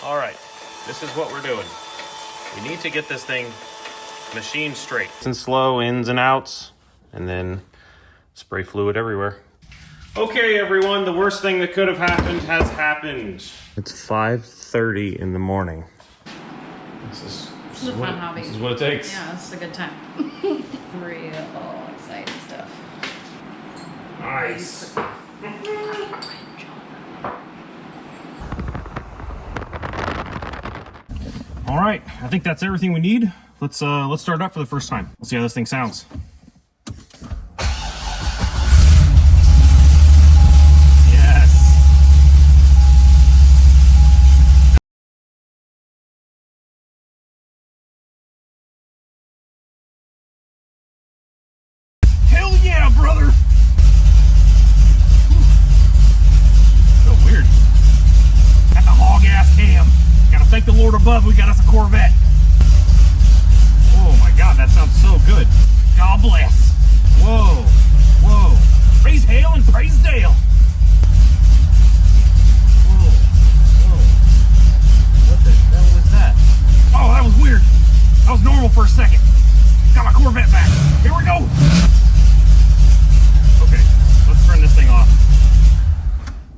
All right, this is what we're doing. We need to get this thing machined straight. And slow ins and outs, and then spray fluid everywhere. Okay, everyone, the worst thing that could have happened has happened. It's 5:30 in the morning. This is a fun hobby. This is what it takes. Yeah, this is a good time. Real exciting stuff. Nice. All right, I think that's everything we need. Let's start it up for the first time. Let's see how this thing sounds. Hell yeah, brother! So weird. That's a hog-ass cam. Gotta thank the Lord above, we got us a Corvette. Oh my god, that sounds so good. God bless. Whoa, whoa. Praise hail and praise Dale. Whoa, whoa. What the hell was that? Oh, that was weird. That was normal for a second. Got my Corvette back. Here we go. Okay, let's turn this thing off.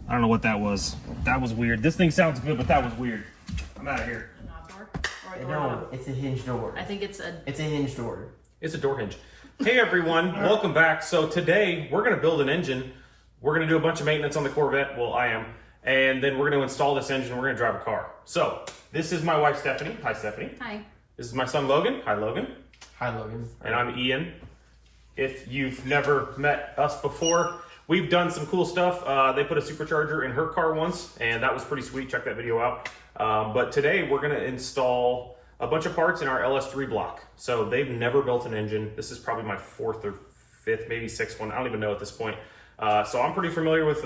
I don't know what that was. That was weird. This thing sounds good, but that was weird. I'm out of here. A knob door? Or a door No, knob? it's a hinge door. I think it's a... It's a hinge door. It's a door hinge. Hey everyone, welcome back. So today we're gonna build an engine. We're gonna do a bunch of maintenance on the Corvette. Well, I am. And then we're gonna install this engine. We're gonna drive a car. So this is my wife, Stephanie. Hi, Stephanie. Hi. This is my son, Logan. Hi, Logan. Hi, Logan. And I'm Ian. If you've never met us before, we've done some cool stuff. They put a supercharger in her car once, and that was pretty sweet. Check that video out. But today we're gonna install a bunch of parts in our LS3 block. So they've never built an engine. This is probably my fourth or fifth, maybe sixth one. I don't even know at this point. So I'm pretty familiar with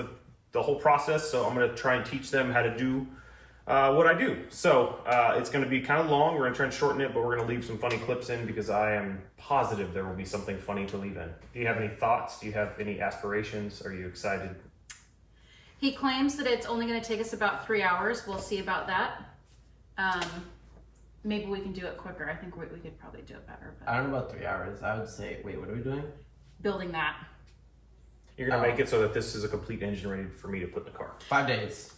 the whole process. So I'm gonna try and teach them how to do what I do. So it's gonna be kind of long. We're gonna try and shorten it, but we're gonna leave some funny clips in because I am positive there will be something funny to leave in. Do you have any thoughts? Do you have any aspirations? Are you excited? He claims that it's only going to take us about 3 hours. We'll see about that. Maybe we can do it quicker. I think we could probably do it better. But I don't know about 3 hours. I would say, wait, what are we doing? building that. You're gonna make it so that this is a complete engine ready for me to put in the car. 5 days.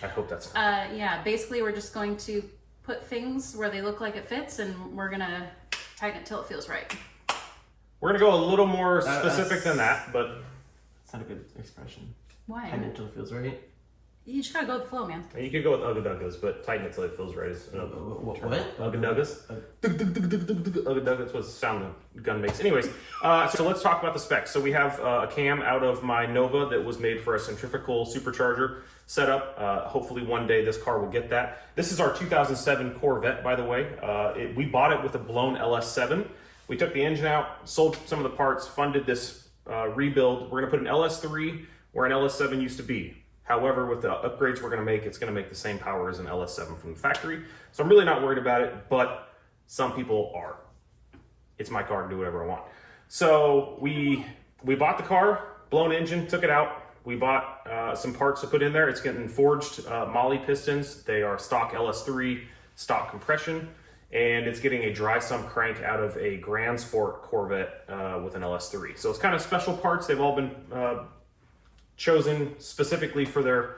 I hope that's Yeah, basically we're just going to put things where they look like it fits, and we're gonna tighten it till it feels right. We're gonna go a little more specific than that, but That's not a good expression. Why? Tighten it till it feels right. You just gotta go with the flow, man. you could go with Ugga-Duggas, but tighten it till it feels right is another What? term. Ugga-Duggas? Ugga-Duggas, that's what the sound the gun makes. Anyways, so let's talk about the specs. So we have a cam out of my Nova that was made for a centrifugal supercharger setup. Hopefully one day this car will get that. This is our 2007 Corvette, by the way. We bought it with a blown LS7. We took the engine out, sold some of the parts, funded this rebuild. We're gonna put an LS3 where an LS7 used to be. However, with the upgrades we're gonna make, it's gonna make the same power as an LS7 from the factory. So I'm really not worried about it, but some people are. It's my car to do whatever I want. So we bought the car, blown engine, took it out. We bought some parts to put in there. It's getting forged Molly pistons. They are stock LS3, stock compression, and it's getting a dry sump crank out of a Grand Sport Corvette with an LS3. So it's kind of special parts. They've all been chosen specifically for their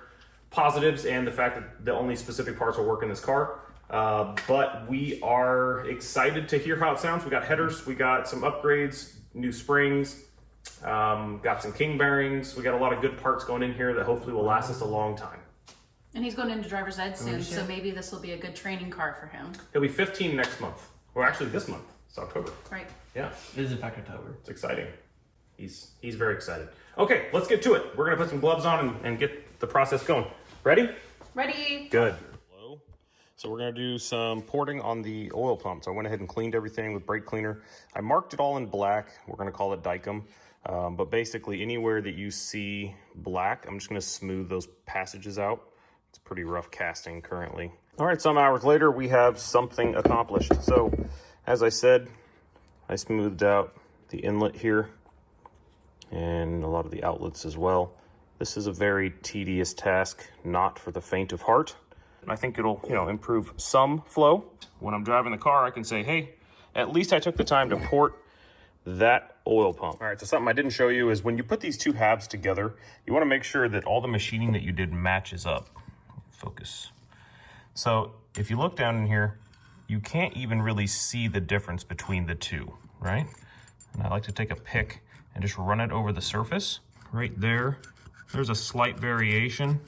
positives and the fact that the only specific parts will work in this car. But we are excited to hear how it sounds. We got headers, we got some upgrades, new springs, got some king bearings. We got a lot of good parts going in here that hopefully will last us a long time. And he's going into driver's ed soon, so maybe this will be a good training car for him. He'll be 15 next month. Or actually this month. It's October. Right. Yeah. It is in fact October. It's exciting. He's very excited. Okay, let's get to it. We're gonna put some gloves on and get the process going. Ready? Ready? Good. So we're gonna do some porting on the oil pump. So I went ahead and cleaned everything with brake cleaner. I marked it all in black. We're gonna call it Dykem. But basically anywhere that you see black, I'm just gonna smooth those passages out. It's pretty rough casting currently. All right, some hours later, we have something accomplished. So as I said, I smoothed out the inlet here and a lot of the outlets as well. This is a very tedious task, not for the faint of heart. I think it'll, improve some flow. When I'm driving the car, I can say, hey, at least I took the time to port that oil pump. All right, so something I didn't show you is when you put these two halves together, you want to make sure that all the machining that you did matches up. Focus. So if you look down in here, you can't even really see the difference between the two, right? And I like to take a pick and just run it over the surface. Right there, there's a slight variation,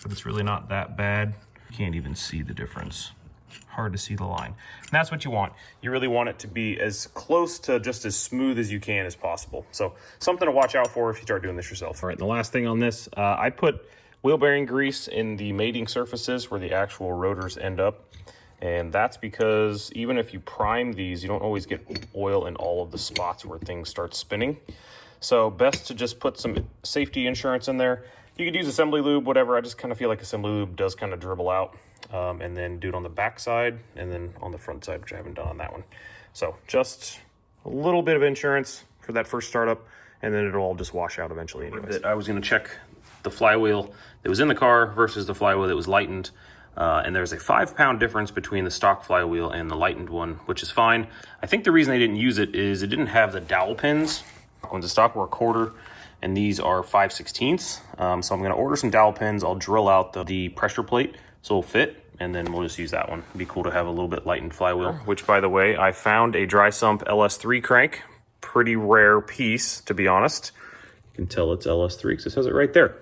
but it's really not that bad. You can't even see the difference. Hard to see the line. And that's what you want. You really want it to be as close to just as smooth as you can as possible. So something to watch out for if you start doing this yourself. All right, and the last thing on this, I put wheel bearing grease in the mating surfaces where the actual rotors end up. And that's because even if you prime these, you don't always get oil in all of the spots where things start spinning. So best to just put some safety insurance in there. You could use assembly lube, whatever. I just kind of feel like assembly lube does kind of dribble out. And then do it on the back side and then on the front side, which I haven't done on that one. So just a little bit of insurance for that first startup, and then it'll all just wash out eventually anyways. I was going to check the flywheel that was in the car versus the flywheel that was lightened. And there's a 5-pound difference between the stock flywheel and the lightened one, which is fine. I think the reason they didn't use it is it didn't have the dowel pins. When the stock were 1/4 and these are 5/16. So I'm going to order some dowel pins. I'll drill out the pressure plate so it'll fit, and then we'll just use that one. It'd be cool to have a little bit lightened flywheel. Which, by the way, I found a dry sump LS3 crank. Pretty rare piece, to be honest. You can tell it's LS3 because it says it right there.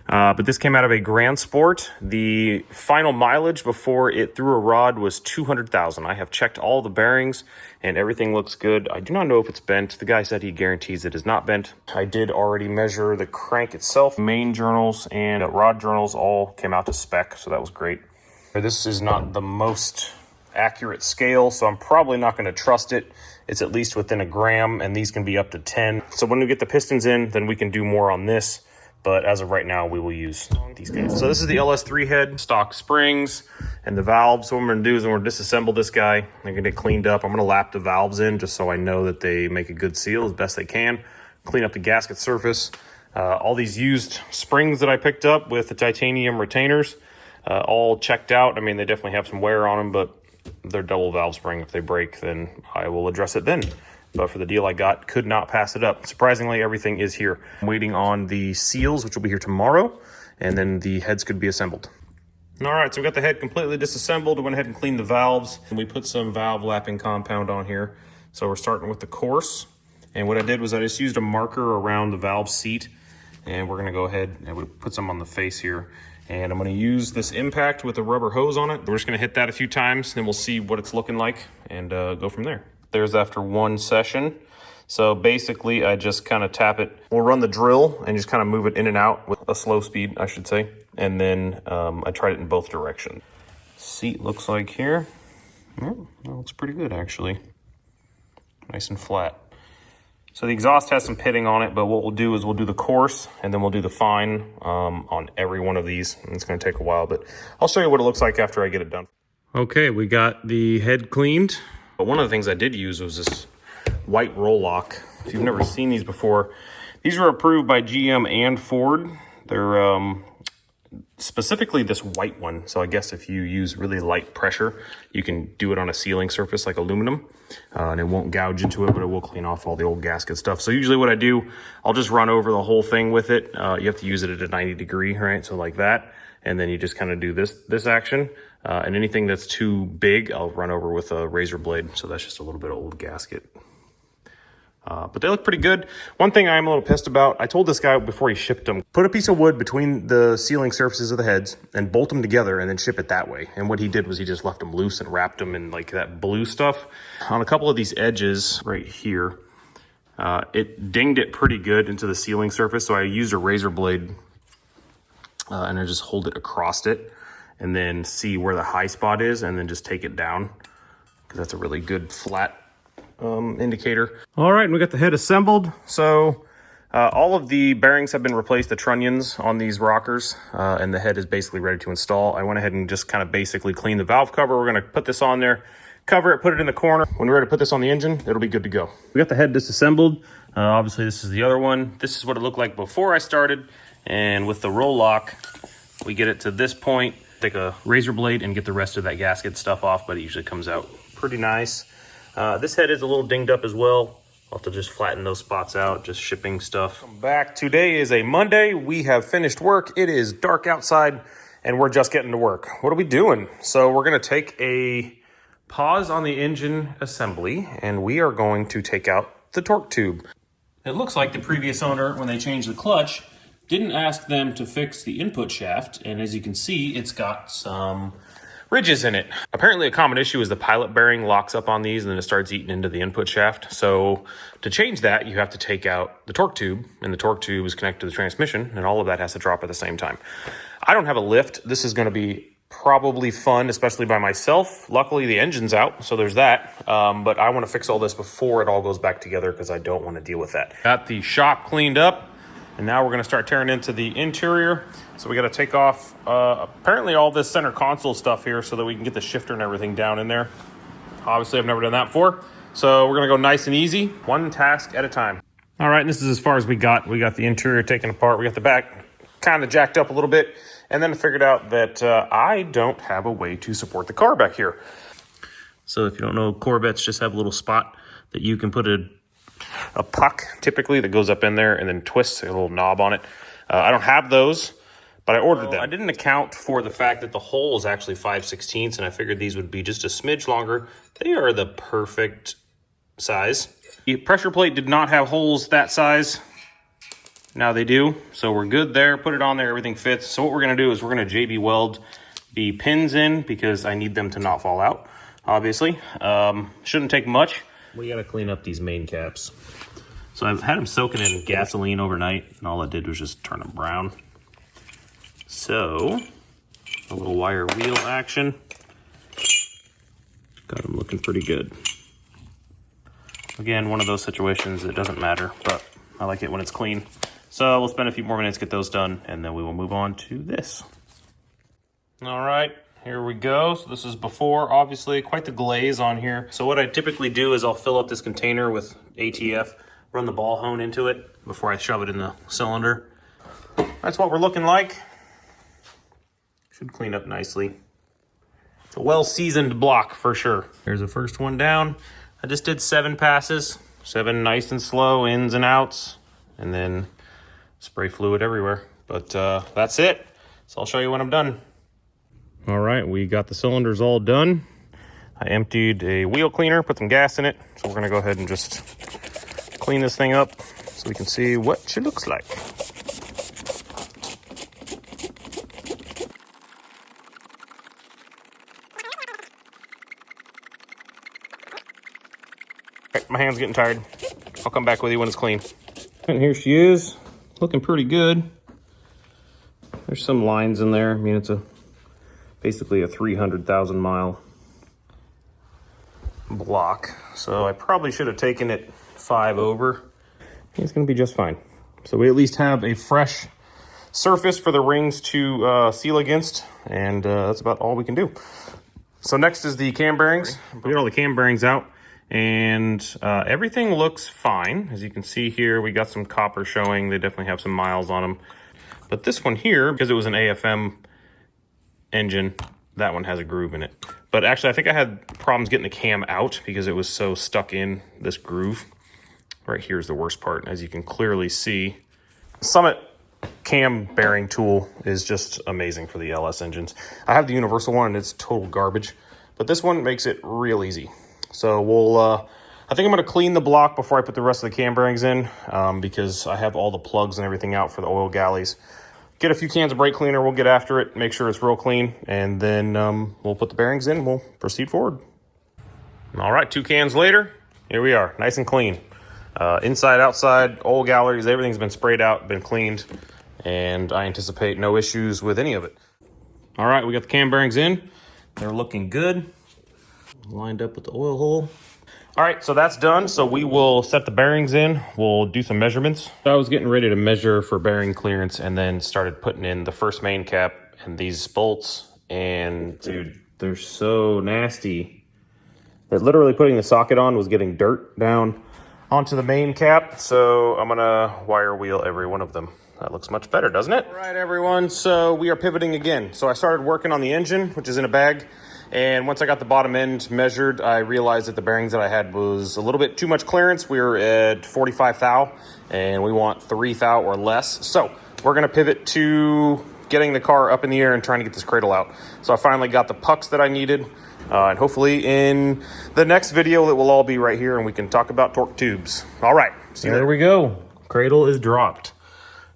But this came out of a Grand Sport. The final mileage before it threw a rod was 200,000. I have checked all the bearings and everything looks good. I do not know if it's bent. The guy said he guarantees it is not bent. I did already measure the crank itself. Main journals and rod journals all came out to spec, so that was great. This is not the most accurate scale, so I'm probably not going to trust it. It's at least within a gram, and these can be up to 10. So when we get the pistons in, then we can do more on this. But as of right now, we will use these guys. So this is the LS3 head, stock springs, and the valves. So what I'm gonna do is I'm gonna disassemble this guy. I'm gonna get cleaned up. I'm gonna lap the valves in just so I know that they make a good seal as best they can. Clean up the gasket surface. All these used springs that I picked up with the titanium retainers, all checked out. I mean, they definitely have some wear on them, but they're double valve spring. If they break, then I will address it then. But for the deal I got, could not pass it up. Surprisingly, everything is here. I'm waiting on the seals, which will be here tomorrow, and then the heads could be assembled. All right, so we got the head completely disassembled. We went ahead and cleaned the valves, and we put some valve lapping compound on here. So we're starting with the course. And what I did was I just used a marker around the valve seat, and we're gonna go ahead and we put some on the face here. And I'm gonna use this impact with a rubber hose on it. We're just gonna hit that a few times, then we'll see what it's looking like and go from there. There's after one session. So basically I just kind of tap it. We'll run the drill and just kind of move it in and out with a slow speed, I should say. And then I tried it in both directions. Seat looks like here. Oh, that looks pretty good actually. Nice and flat. So the exhaust has some pitting on it, but what we'll do is we'll do the coarse and then we'll do the fine on every one of these. And it's gonna take a while, but I'll show you what it looks like after I get it done. Okay, we got the head cleaned. But one of the things I did use was this white roll lock. If you've never seen these before, these were approved by GM and Ford. They're specifically this white one. So I guess if you use really light pressure, you can do it on a sealing surface like aluminum, and it won't gouge into it, but it will clean off all the old gasket stuff. So usually what I do, I'll just run over the whole thing with it. You have to use it at a 90 degree, right? So like that. And then you just kind of do this action. And anything that's too big, I'll run over with a razor blade. So that's just a little bit of old gasket. But they look pretty good. One thing I'm a little pissed about, I told this guy before he shipped them, put a piece of wood between the sealing surfaces of the heads and bolt them together and then ship it that way. And what he did was he just left them loose and wrapped them in like that blue stuff. On a couple of these edges right here, it dinged it pretty good into the sealing surface. So I used a razor blade and I just hold it across it and then see where the high spot is and then just take it down because that's a really good flat indicator. All right, and we got the head assembled. So all of the bearings have been replaced, the trunnions on these rockers, and the head is basically ready to install. I went ahead and just kind of basically cleaned the valve cover. We're gonna put this on there, cover it, put it in the corner. When we're ready to put this on the engine, it'll be good to go. We got the head disassembled. Obviously this is the other one. This is what it looked like before I started. And with the roll lock, we get it to this point, take a razor blade and get the rest of that gasket stuff off, but it usually comes out pretty nice. This head is a little dinged up as well. I'll have to just flatten those spots out, just shipping stuff. Welcome back. Today is a Monday. We have finished work. It is dark outside and we're just getting to work. What are we doing? So we're gonna take a pause on the engine assembly and we are going to take out the torque tube. It looks like the previous owner, when they changed the clutch, didn't ask them to fix the input shaft. And as you can see, it's got some ridges in it. Apparently a common issue is the pilot bearing locks up on these and then it starts eating into the input shaft. So to change that, you have to take out the torque tube, and the torque tube is connected to the transmission, and all of that has to drop at the same time. I don't have a lift. This is gonna be probably fun, especially by myself. Luckily the engine's out, so there's that. But I wanna fix all this before it all goes back together because I don't wanna deal with that. Got the shop cleaned up, and now we're gonna start tearing into the interior. So we gotta take off apparently all this center console stuff here so that we can get the shifter and everything down in there. Obviously I've never done that before. So we're gonna go nice and easy, one task at a time. All right, and this is as far as we got. We got the interior taken apart. We got the back kind of jacked up a little bit. And then I figured out that I don't have a way to support the car back here. So if you don't know, Corvettes just have a little spot that you can put a puck typically that goes up in there and then twists a little knob on it. I don't have those, but I ordered them. I didn't account for the fact that the hole is actually 5/16, and I figured these would be just a smidge longer. They are the perfect size. The pressure plate did not have holes that size. Now they do, so we're good there. Put it on there, everything fits. So what we're gonna do is we're gonna JB weld the pins in because I need them to not fall out, obviously. Shouldn't take much. We gotta clean up these main caps. So I've had them soaking in gasoline overnight, and all it did was just turn them brown. So, a little wire wheel action. Got them looking pretty good. Again, one of those situations, it doesn't matter, but I like it when it's clean. So we'll spend a few more minutes, get those done, and then we will move on to this. All right, here we go. So this is before, obviously, quite the glaze on here. So what I typically do is I'll fill up this container with ATF, run the ball hone into it before I shove it in the cylinder. That's what we're looking like. Should clean up nicely. It's a well-seasoned block for sure. Here's the first one down. I just did 7 passes, 7 nice and slow ins and outs, and then spray fluid everywhere. But that's it. So I'll show you when I'm done. All right, we got the cylinders all done. I emptied a wheel cleaner, put some gas in it. So we're gonna go ahead and just clean this thing up so we can see what she looks like. Right, my hand's getting tired. I'll come back with you when it's clean. And here she is, looking pretty good. There's some lines in there. I mean, it's basically a 300,000 mile block. So I probably should have taken it 5 over. It's gonna be just fine. So we at least have a fresh surface for the rings to seal against, and that's about all we can do. So next is the cam bearings. We got all the cam bearings out, and everything looks fine. As you can see here, we got some copper showing. They definitely have some miles on them. But this one here, because it was an AFM engine, that one has a groove in it. But actually, I think I had problems getting the cam out because it was so stuck in this groove. Right here is the worst part. As you can clearly see, Summit cam bearing tool is just amazing for the LS engines. I have the universal one and it's total garbage, but this one makes it real easy. So we'll, I think I'm gonna clean the block before I put the rest of the cam bearings in because I have all the plugs and everything out for the oil galleys. Get a few cans of brake cleaner, we'll get after it, make sure it's real clean, and then we'll put the bearings in and we'll proceed forward. All right, 2 cans later, here we are, nice and clean. Inside, outside, oil galleries, everything's been sprayed out, been cleaned, and I anticipate no issues with any of it. All right, we got the cam bearings in. They're looking good. Lined up with the oil hole. All right, so that's done. So we will set the bearings in. We'll do some measurements. I was getting ready to measure for bearing clearance and then started putting in the first main cap and these bolts. And dude, they're so nasty that literally putting the socket on was getting dirt down onto the main cap. So I'm gonna wire wheel every one of them. That looks much better, doesn't it? All right, everyone, so we are pivoting again. So I started working on the engine, which is in a bag. And once I got the bottom end measured, I realized that the bearings that I had was a little bit too much clearance. We were at 45 thou, and we want 3 thou or less. So we're gonna pivot to getting the car up in the air and trying to get this cradle out. So I finally got the pucks that I needed. And hopefully in the next video, it will all be right here and we can talk about torque tubes. All right, see you there. We go. Cradle is dropped.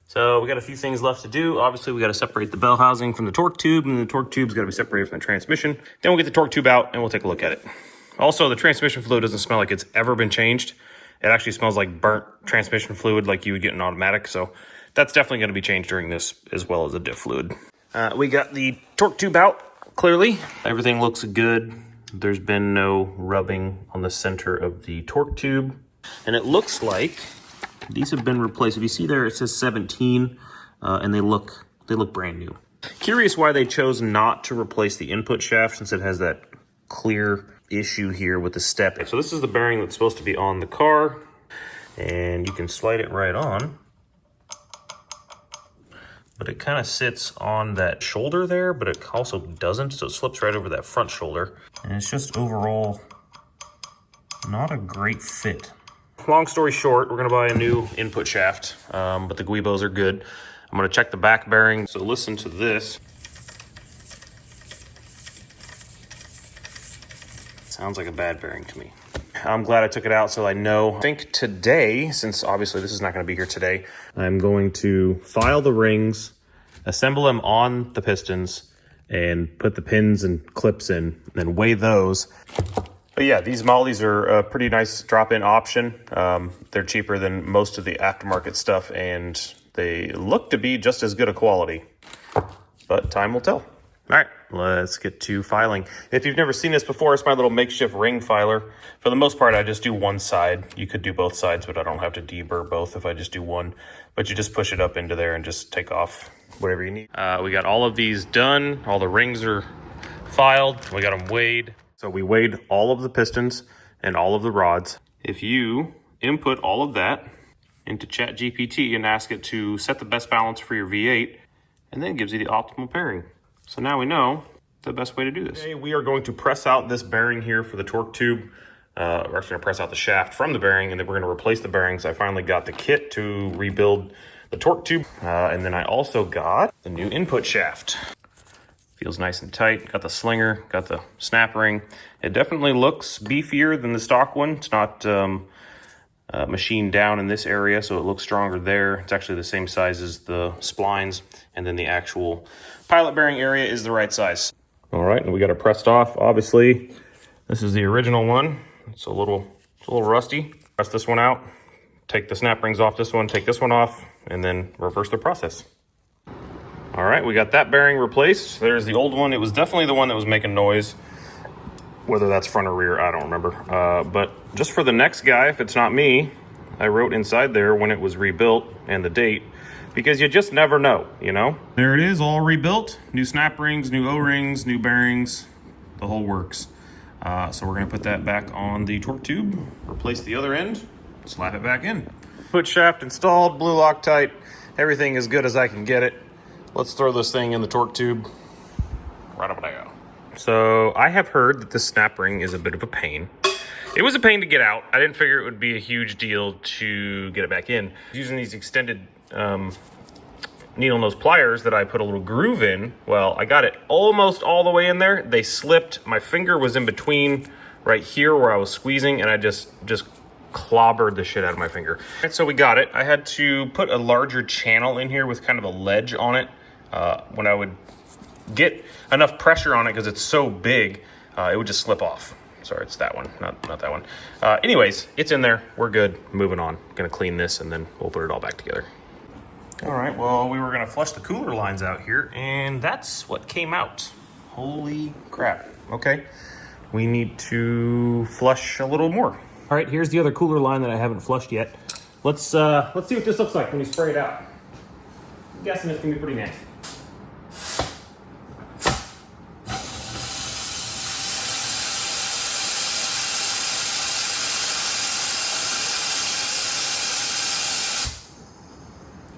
So we got a few things left to do. Obviously, we got to separate the bell housing from the torque tube, and the torque tube's got to be separated from the transmission. Then we'll get the torque tube out and we'll take a look at it. Also, the transmission fluid doesn't smell like it's ever been changed. It actually smells like burnt transmission fluid like you would get in automatic. So that's definitely going to be changed during this, as well as the diff fluid. We got the torque tube out. Clearly, everything looks good. There's been no rubbing on the center of the torque tube. And it looks like these have been replaced. If you see there, it says 17, and they look brand new. Curious why they chose not to replace the input shaft since it has that clear issue here with the step. So this is the bearing that's supposed to be on the car, and you can slide it right on. But it kind of sits on that shoulder there, but it also doesn't, so it slips right over that front shoulder. And it's just overall not a great fit. Long story short, we're gonna buy a new input shaft, but the guibos are good. I'm gonna check the back bearing. So listen to this. Sounds like a bad bearing to me. I'm glad I took it out so I know. I think today, since obviously this is not gonna be here today, I'm going to file the rings, assemble them on the pistons, and put the pins and clips in, and then weigh those. But yeah, these mollies are a pretty nice drop-in option. They're cheaper than most of the aftermarket stuff, and they look to be just as good a quality. But time will tell. All right, let's get to filing. If you've never seen this before, it's my little makeshift ring filer. For the most part, I just do one side. You could do both sides, but I don't have to deburr both if I just do one. But you just push it up into there and just take off whatever you need. We got all of these done. All the rings are filed. We got them weighed. So we weighed all of the pistons and all of the rods. If you input all of that into ChatGPT and ask it to set the best balance for your V8, and then it gives you the optimal pairing. So now we know the best way to do this. Okay, we are going to press out this bearing here for the torque tube. We're actually gonna press out the shaft from the bearing, and then we're gonna replace the bearings. I finally got the kit to rebuild the torque tube. And then I also got the new input shaft. Feels nice and tight. Got the slinger, got the snap ring. It definitely looks beefier than the stock one. It's not machined down in this area, so it looks stronger there. It's actually the same size as the splines, and then the actual pilot bearing area is the right size. All right, and we got it pressed off. Obviously, this is the original one. It's a little rusty. Press this one out, take the snap rings off this one, take this one off, and then reverse the process. All right, we got that bearing replaced. There's the old one. It was definitely the one that was making noise. Whether that's front or rear, I don't remember. But just for the next guy, if it's not me, I wrote inside there when it was rebuilt and the date, because you just never know, you know? There it is, all rebuilt. New snap rings, new O-rings, new bearings, the whole works. So we're gonna put that back on the torque tube, replace the other end, slap it back in. Put shaft installed, blue Loctite, everything as good as I can get it. Let's throw this thing in the torque tube. Right up there. So I have heard that this snap ring is a bit of a pain. It was a pain to get out. I didn't figure it would be a huge deal to get it back in. Using these extended needle nose pliers that I put a little groove in, well, I got it almost all the way in there. They slipped. My finger was in between right here where I was squeezing, and I just clobbered the shit out of my finger. And so we got it. I had to put a larger channel in here with kind of a ledge on it. When I would get enough pressure on it, because it's so big, it would just slip off. Sorry, it's that one, not that one. Anyways, it's in there. We're good. Moving on. Gonna clean this, and then we'll put it all back together. All right, well, we were gonna flush the cooler lines out here, and that's what came out. Holy crap. Okay, we need to flush a little more. All right, here's the other cooler line that I haven't flushed yet. Let's see what this looks like when we spray it out. I'm guessing it's gonna be pretty nasty.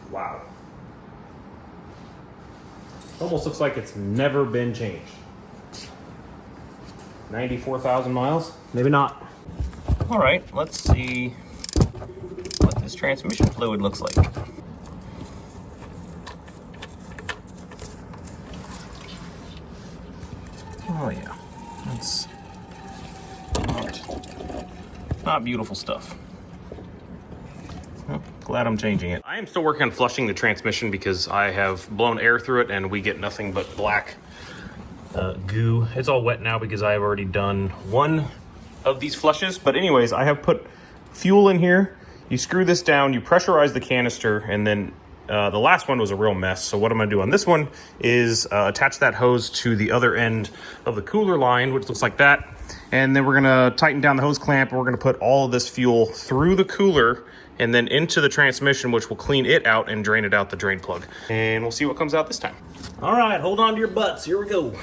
Wow. almost looks like it's never been changed. 94,000 miles? Maybe not. All right, let's see what this transmission fluid looks like. Oh yeah, that's not beautiful stuff. Well, glad I'm changing it. I am still working on flushing the transmission because I have blown air through it and we get nothing but black goo. It's all wet now because I have already done one of these flushes. But anyways, I have put fuel in here. You screw this down, you pressurize the canister, and then the last one was a real mess. So what I'm gonna do on this one is attach that hose to the other end of the cooler line, which looks like that. And then we're gonna tighten down the hose clamp, and we're gonna put all of this fuel through the cooler and then into the transmission, which will clean it out and drain it out the drain plug. And we'll see what comes out this time. All right, hold on to your butts, here we go.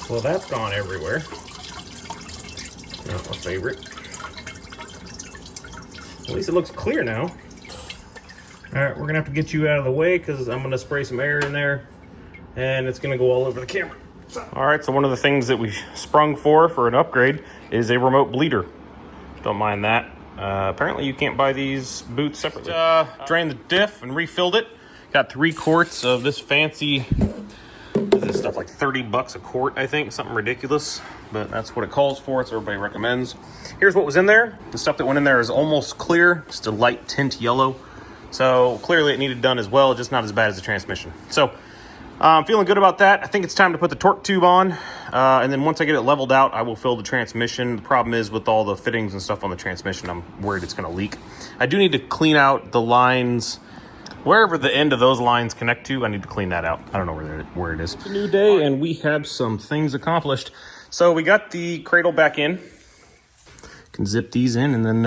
Well, that's gone everywhere. Not my favorite. At least it looks clear now. All right, we're gonna have to get you out of the way because I'm gonna spray some air in there and it's gonna go all over the camera. All right, so one of the things that we sprung for an upgrade is a remote bleeder. Don't mind that. Apparently you can't buy these boots separately. Drained the diff and refilled it. Got 3 quarts of this fancy, this stuff like 30 bucks a quart, I think, something ridiculous, but that's what it calls for. It's what everybody recommends. Here's what was in there. The stuff that went in there is almost clear, just a light tint yellow. So clearly it needed done as well, just not as bad as the transmission. So I'm feeling good about that. I think it's time to put the torque tube on, and then once I get it leveled out, I will fill the transmission. The problem is with all the fittings and stuff on the transmission, I'm worried it's gonna leak. I do need to clean out the lines. Wherever the end of those lines connect to, I need to clean that out. I don't know where it is. It's a new day and we have some things accomplished. So we got the cradle back in. Can zip these in and then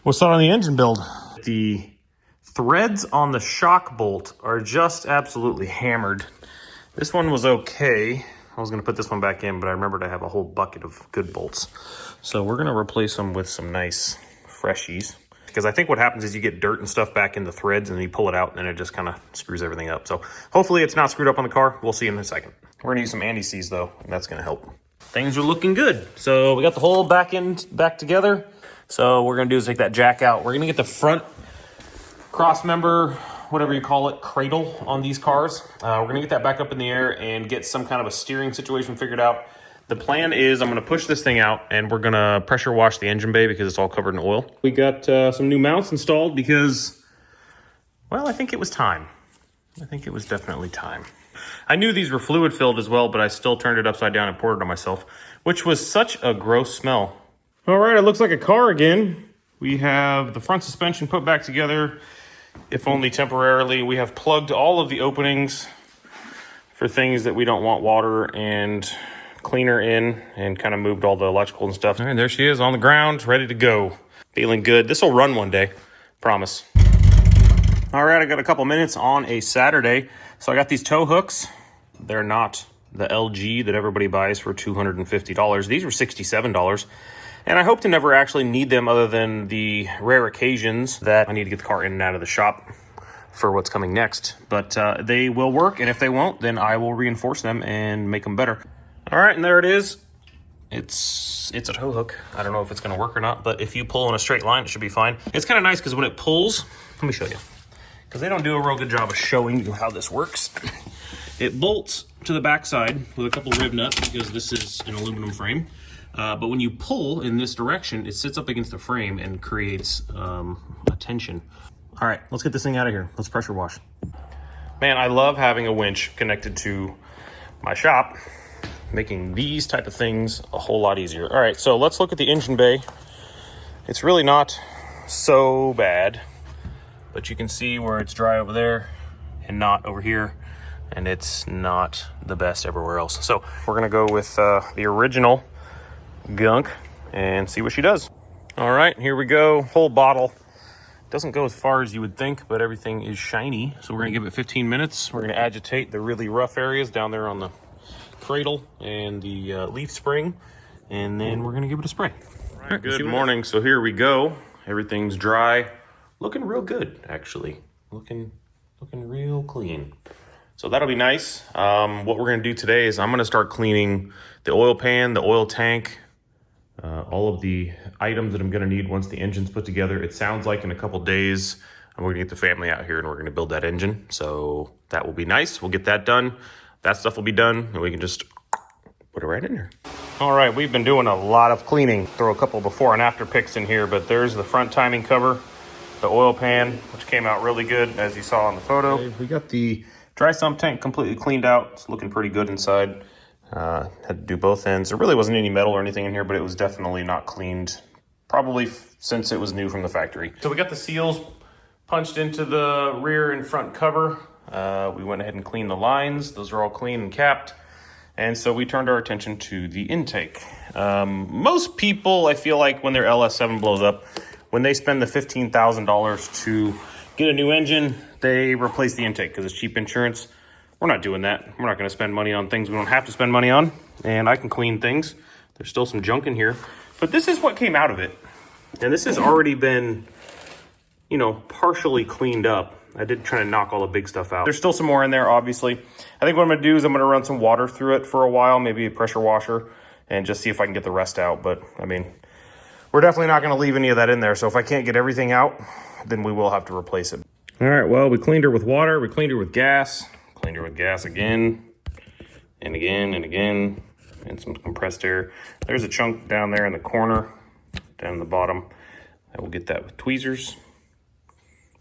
we'll start on the engine build. The threads on the shock bolt are just absolutely hammered. This one was okay. I was gonna put this one back in, but I remembered I have a whole bucket of good bolts. So we're gonna replace them with some nice freshies. Because I think what happens is you get dirt and stuff back in the threads and then you pull it out and it just kind of screws everything up. So hopefully it's not screwed up on the car. We'll see in a second. We're gonna use some anti-seize though, and that's gonna help. Things are looking good. So we got the whole back end back together. So what we're gonna do is take that jack out. We're gonna get the front cross member, whatever you call it, cradle on these cars. We're gonna get that back up in the air and get some kind of a steering situation figured out. The plan is I'm gonna push this thing out and we're gonna pressure wash the engine bay because it's all covered in oil. We got some new mounts installed because, well, I think it was time. I think it was definitely time. I knew these were fluid filled as well, but I still turned it upside down and poured it on myself, which was such a gross smell. All right, it looks like a car again. We have the front suspension put back together, if only temporarily. We have plugged all of the openings for things that we don't want water and cleaner in, and kind of moved all the electrical and stuff. All right, there she is on the ground, ready to go. Feeling good. This will run one day, promise. All right, I got a couple minutes on a Saturday. So I got these tow hooks. They're not the LG that everybody buys for $250. These were $67. And I hope to never actually need them other than the rare occasions that I need to get the car in and out of the shop for what's coming next. But they will work, and if they won't, then I will reinforce them and make them better. All right, and there it is. It's a tow hook. I don't know if it's gonna work or not, but if you pull in a straight line, it should be fine. It's kind of nice because when it pulls, let me show you, because they don't do a real good job of showing you how this works. It bolts to the backside with a couple rib nuts because this is an aluminum frame. But when you pull in this direction, it sits up against the frame and creates a tension. All right, let's get this thing out of here. Let's pressure wash. Man, I love having a winch connected to my shop, making these type of things a whole lot easier. All right, so let's look at the engine bay. It's really not so bad, but you can see where it's dry over there and not over here, and it's not the best everywhere else. So we're gonna go with the original gunk and see what she does. All right, here we go, whole bottle. Doesn't go as far as you would think, but everything is shiny. So we're gonna give it 15 minutes. We're gonna agitate the really rough areas down there on the cradle and the leaf spring, and then we're gonna give it a spray. All right, good morning. So here we go. Everything's dry. Looking real good, actually. Looking real clean. So that'll be nice. What we're gonna do today is I'm gonna start cleaning the oil pan, the oil tank, all of the items that I'm gonna need once the engine's put together. It sounds like in a couple days, we're gonna get the family out here and we're gonna build that engine. So that will be nice. We'll get that done. That stuff will be done and we can just put it right in there. All right, we've been doing a lot of cleaning. Throw a couple before and after pics in here, but there's the front timing cover, the oil pan, which came out really good as you saw in the photo. We got the dry sump tank completely cleaned out. It's looking pretty good inside. Had to do both ends. There really wasn't any metal or anything in here, but it was definitely not cleaned, probably since it was new from the factory. So we got the seals punched into the rear and front cover. We went ahead and cleaned the lines. Those are all clean and capped. And so we turned our attention to the intake. Most people, I feel like when their LS7 blows up, when they spend the $15,000 to get a new engine, they replace the intake because it's cheap insurance. We're not doing that. We're not going to spend money on things we don't have to spend money on. And I can clean things. There's still some junk in here. But this is what came out of it. And this has already been, you know, partially cleaned up. I did try to knock all the big stuff out. There's still some more in there, obviously. I think what I'm going to do is I'm going to run some water through it for a while, maybe a pressure washer, and just see if I can get the rest out. But, I mean, we're definitely not going to leave any of that in there. So if I can't get everything out, then we will have to replace it. All right, well, we cleaned her with water. We cleaned her with gas. Cleaned her with gas again, and again, and again, and some compressed air. There's a chunk down there in the corner, down the bottom. I will get that with tweezers.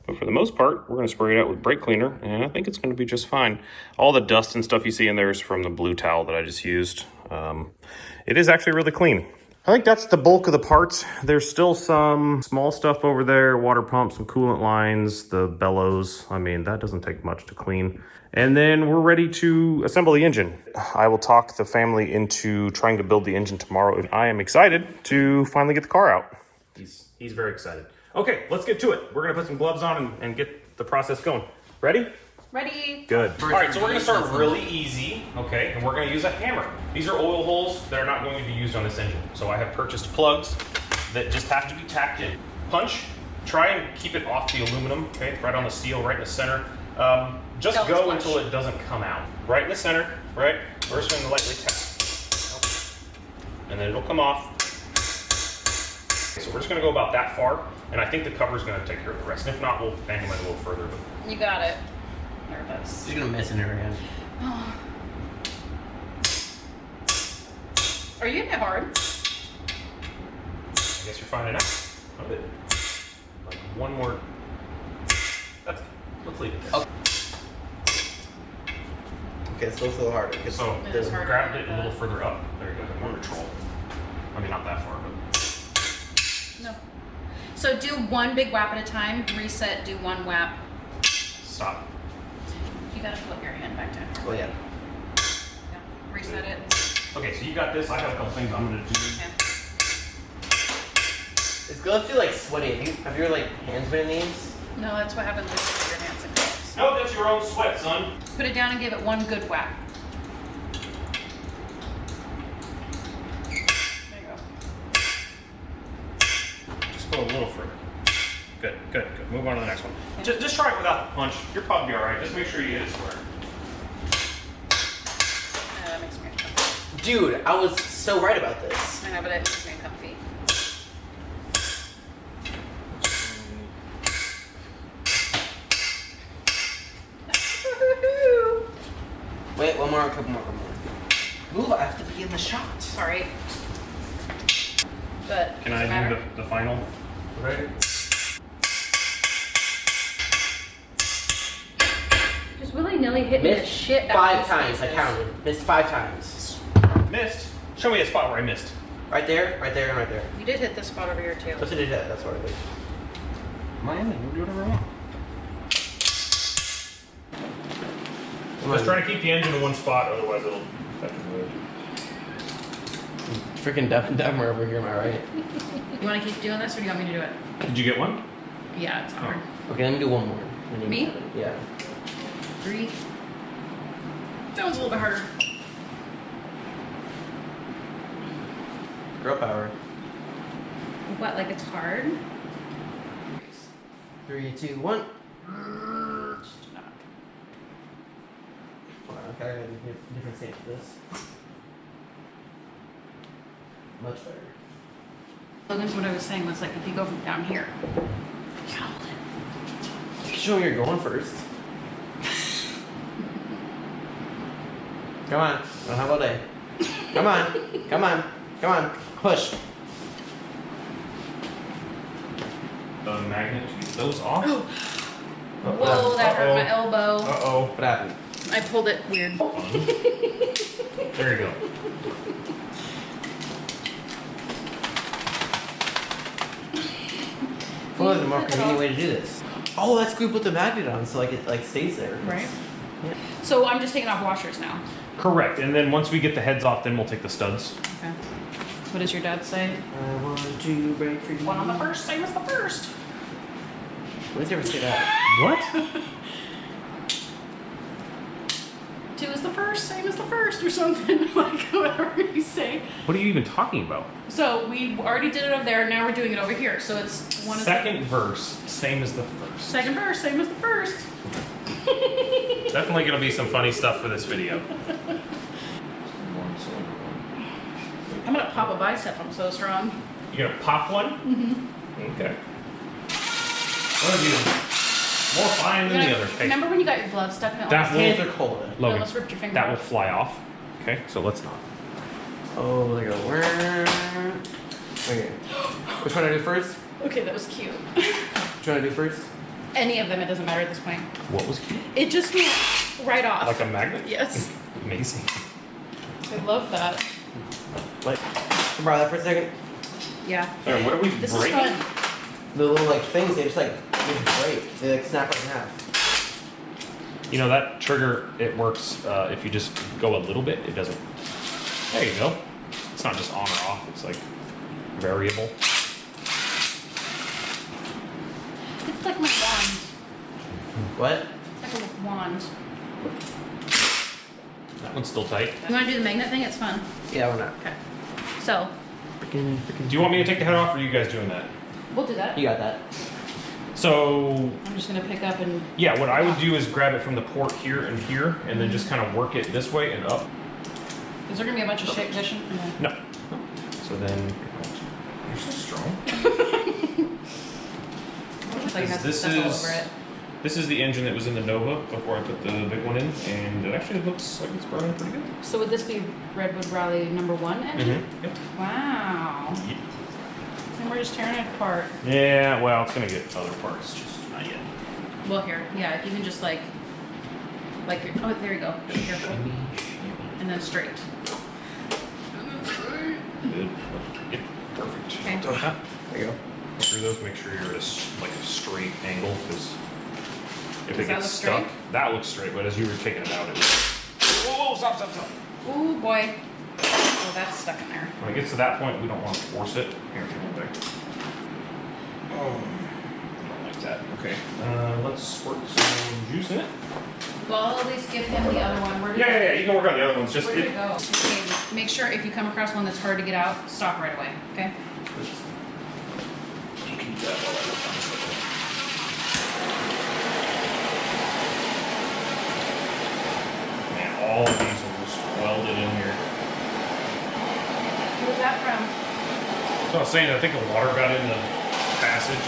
But for the most part, we're going to spray it out with brake cleaner, and I think it's going to be just fine. All the dust and stuff you see in there is from the blue towel that I just used. It is actually really clean. I think that's the bulk of the parts. There's still some small stuff over there, water pump, some coolant lines, the bellows. I mean, that doesn't take much to clean. And then we're ready to assemble the engine. I will talk the family into trying to build the engine tomorrow, and I am excited to finally get the car out. He's very excited. Okay, let's get to it. We're gonna put some gloves on and get the process going. Ready? Ready? Good. All right, so we're gonna start really easy, okay? And we're gonna use a hammer. These are oil holes that are not going to be used on this engine. So I have purchased plugs that just have to be tacked in. Punch, try and keep it off the aluminum, okay? Right on the steel, right in the center. Just Don't go splash. until it doesn't come out. Right in the center, right? We're just gonna lightly tap. And then it'll come off. Okay, so we're just gonna go about that far, and I think the cover's gonna take care of the rest. If not, we'll bang them in a little further. But You got it. Nervous. She's gonna miss in her hand. Are you getting it hard? I guess you're finding out. A bit. Like one more. That's good. Let's leave it there. Okay. Okay, so it's a little harder. So It is harder grab like it a that. little further up. There you go. More control. I mean, not that far, but No. So do one big whap at a time. Reset. Do one whap. stop. You gotta flip your hand back down. Oh yeah. Yeah. Reset it. Okay, so you got this. I have a couple things I'm gonna do. Okay. His gloves feel like sweaty. Have your like hands been in these? No, that's what happens when you put your hands in gloves. No, that's your own sweat, son. Put it down and give it one good whack. There you go. Just go a little further. Good, good, good. Move on to the next one. Just try it without the punch. You'll probably be all right. Just make sure you hit it square. That makes me uncomfy. Dude, I was so right about this. I know, but it makes me comfy. Wait, one more, a couple more, one more. Move, I have to be in the shot. Sorry. But Can does it I matter? do the final? Okay. Just willy-nilly hit me the Missed shit out 5 of these times, I faces. counted. Missed 5 times. Missed. Show me a spot where I missed. Right there, and right there. You did hit this spot over here too. Plus I did that, that's what I did. Miami, we'll do whatever I want. Come Just on. try to keep the engine in one spot, otherwise it'll affect the fluid. Freaking Dumb and Dumber over here, am I right? You want to keep doing this, or do you want me to do it? Did you get one? Yeah, it's hard. Okay, let me do one more. Me? Yeah. 3. That was a little bit harder. Girl power. What, like it's hard? 3, 2, 1. Okay, I got a different state for this. Much better. Logan's what I was saying was like if you go from down here, you gotta hold it. You can show me you're going first. Come on, I don't have all day. Come on, come on, come on, push. The magnet, those off. Whoa, that hurt my elbow. Uh-oh. What happened? I pulled it weird. There you go. Well, there's a more convenient way to do this. Oh, that's good. Put the magnet on, so like it like stays there. Right. Yeah. So I'm just taking off washers now. Correct. And then once we get the heads off, then we'll take the studs. Okay. What does your dad say? I want to break for you. 1 on the first, same as the first. When did you ever say that? What? 2 is the first, same as the first, or something. Like whatever you say. What are you even talking about? So we already did it over there, now we're doing it over here. So it's one Second verse, same as the first. second verse, same as the first. Definitely gonna be some funny stuff for this video. I'm gonna pop a bicep, I'm so strong. You gonna pop one? Mm-hmm. Okay. One of you more fine than the other. Hey, Remember when you got your glove stuck in it? That His hands are cold. You Logan, almost ripped your finger that off. will fly off. Okay, so let's not. Oh, there you go. Okay. Which one do I do first? Okay, that was cute. Which one do I do first? Any of them, it doesn't matter at this point. What was cute? It just went right off. Like a magnet? Yes. Amazing. I love that. Like, can I borrow that for a second? Yeah. Sorry, what are we This is breaking? fun. The little like things, they just like break. They like snap right in half. You know, that trigger, it works if you just go a little bit, it doesn't. There you go. It's not just on or off, it's like variable. It's like my wand. What? It's like a wand. That one's still tight. You want to do the magnet thing? It's fun. Yeah, we're not. Okay. So, Freaking. Do you want me to take the head off, or are you guys doing that? we'll do that. You got that. So, I'm just going to pick up and... yeah, what I would do is grab it from the port here, and then just kind of work it this way and up. Is there going to be a bunch of shape position? Okay. No. So then, you're so strong. It's like it has This stuff all is- over it. This is the engine that was in the Nova before I put the big one in, and it actually looks like it's burning pretty good. So would this be Redwood Raleigh #1 engine? Yep. Wow. Yep. And we're just tearing it apart. Yeah, well, it's gonna get other parts, just not yet. Well, here, yeah, if you can just like your, oh, there you go. Be careful. And then straight. Good. Yep, perfect. Okay. There There you go. through those, make sure you're at a straight angle, because if Does it that gets look stuck, straight? that looks straight, but as you were taking it out, it was. Whoa, stop, stop, stop. Ooh, boy. Oh, that's stuck in there. When it gets to that point, we don't want to force it. Here, take one back. Oh, I don't like that. Okay. Let's squirt some juice in it. Well, I'll at least give him the other one. Where did Yeah, you can work on the other ones. Just Where did it go? Okay, make sure if you come across one that's hard to get out, stop right away, okay? You can do that while I work on this. Man, all of these are just welded in here. Who's that from? So I was saying, I think the water got in the passage.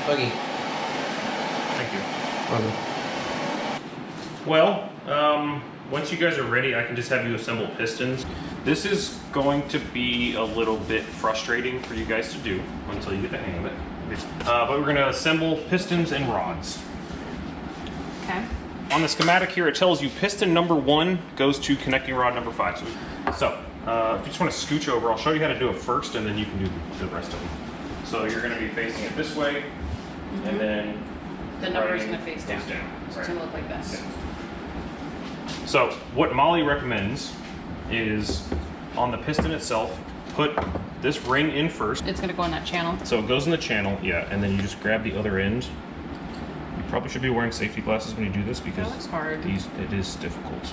Buggy. Thank you. Welcome. Well, once you guys are ready, I can just have you assemble pistons. This is going to be a little bit frustrating for you guys to do until you get the hang of it. But we're going to assemble pistons and rods. Okay. On the schematic here, it tells you piston number 1 goes to connecting rod number 5. So, if you just want to scooch over, I'll show you how to do it first, and then you can do the rest of them. So you're going to be facing it this way, and then The number is writing going to face down. goes So it's Right. going to look like this. Yeah. So what Molly recommends is on the piston itself, put this ring in first. It's gonna go in that channel. So it goes in the channel, yeah, and then you just grab the other end. You probably should be wearing safety glasses when you do this because That looks hard. it is difficult.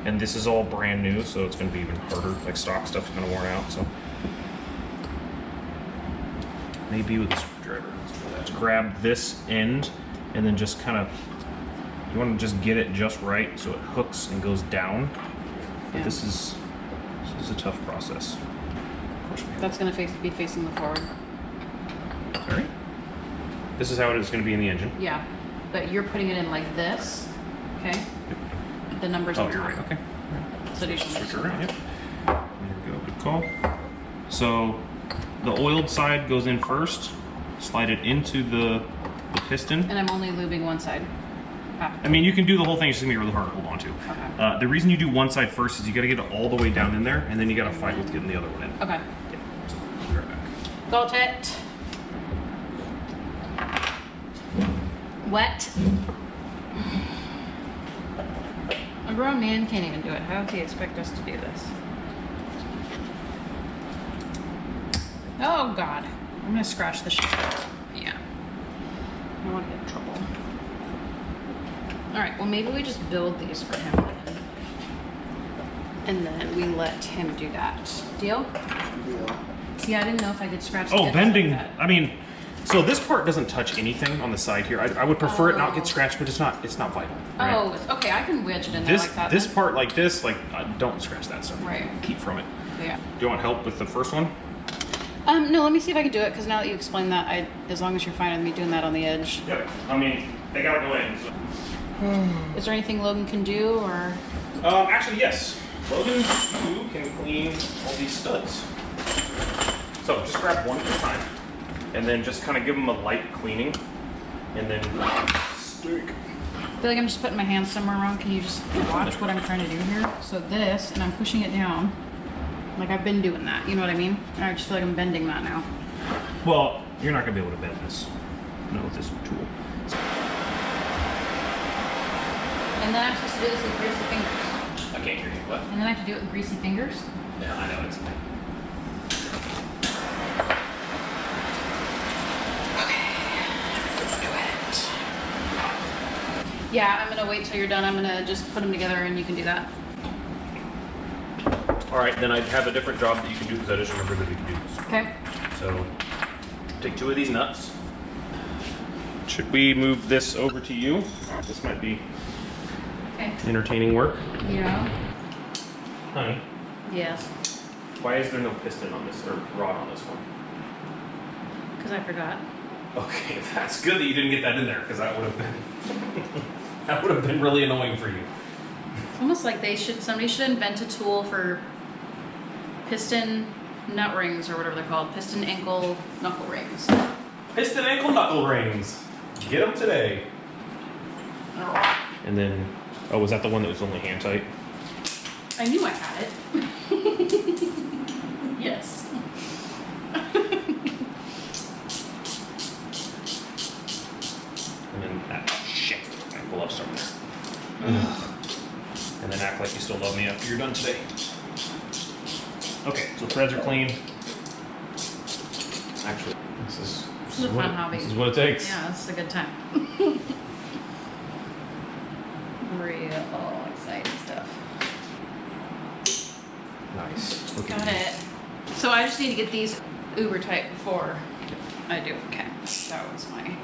And this is all brand new, so it's going to be even harder. Like stock stuff's kind of worn out, so maybe with a screwdriver. Just grab this end, and then just kind of you want to just get it just right so it hooks and goes down. But Yeah. this is a tough process. Of course, That's gonna be facing the forward. all right. This is how it is going to be in the engine. Yeah, but you're putting it in like this, okay? The numbers Oh, on you're top. right. Okay. So do you should Switch it around. Yep. There we go. Good call. So the oiled side goes in first. Slide it into the piston. And I'm only lubing one side. I mean, you can do the whole thing. It's just gonna be really hard to hold on to. Okay. The reason you do one side first is you got to get it all the way down in there, and then you got to fight with getting the other one in. Okay. Yeah. So, be right back. Got it. Wet. A grown man can't even do it. How does he expect us to do this? Oh God. I'm gonna scratch the shit out. Yeah. I don't want to get in trouble. Alright, well maybe we just build these for him then. And then we let him do that. Deal? Yeah, I didn't know if I could scratch the Oh, edges bending. like that. I mean, so this part doesn't touch anything on the side here. I would prefer it not get scratched, but it's not vital. Right? Oh, okay, I can wedge it in there This like that. this then. part like this, like don't scratch that stuff. Right. Keep from it. Yeah. Do you want help with the first one? No, let me see if I can do it, because now that you explained that, as long as you're fine with me doing that on the edge. Yep. I mean, they gotta go in. So. Is there anything Logan can do, or? Actually, yes. Logan, you can clean all these studs. So just grab one at a time, and then just kind of give them a light cleaning, and then stick. I feel like I'm just putting my hands somewhere wrong. Can you just watch what I'm trying to do here? So this, and I'm pushing it down. Like I've been doing that, you know what I mean? And I just feel like I'm bending that now. Well, you're not gonna be able to bend this. No, with this tool. And then I'm supposed to do this with greasy fingers. I can't hear you. What? And then I have to do it with greasy fingers? Yeah, I know it's. Yeah, I'm gonna wait till you're done. I'm gonna just put them together and you can do that. All right, then I have a different job that you can do because I just remembered that we can do this. Okay. So take two of these nuts. Should we move this over to you? This might be Okay. entertaining work. Yeah. Honey, Yes. why is there no piston on this or rod on this one? Because I forgot. Okay, that's good that you didn't get that in there because that would have been that would have been really annoying for you. It's almost like somebody should invent a tool for piston nut rings or whatever they're called. Piston ankle knuckle rings. Piston ankle knuckle rings. Get them today. And then, oh, was that the one that was only hand tight? I knew I had it. Yes. And then that shit. I pull up somewhere. And then act like you still love me after you're done today. Okay, so threads are clean. Actually, this is a fun hobby. This is what it takes. Yeah, this is a good time. Real exciting stuff. Nice. Okay. Got it. So I just need to get these uber tight before I do. Okay. That was my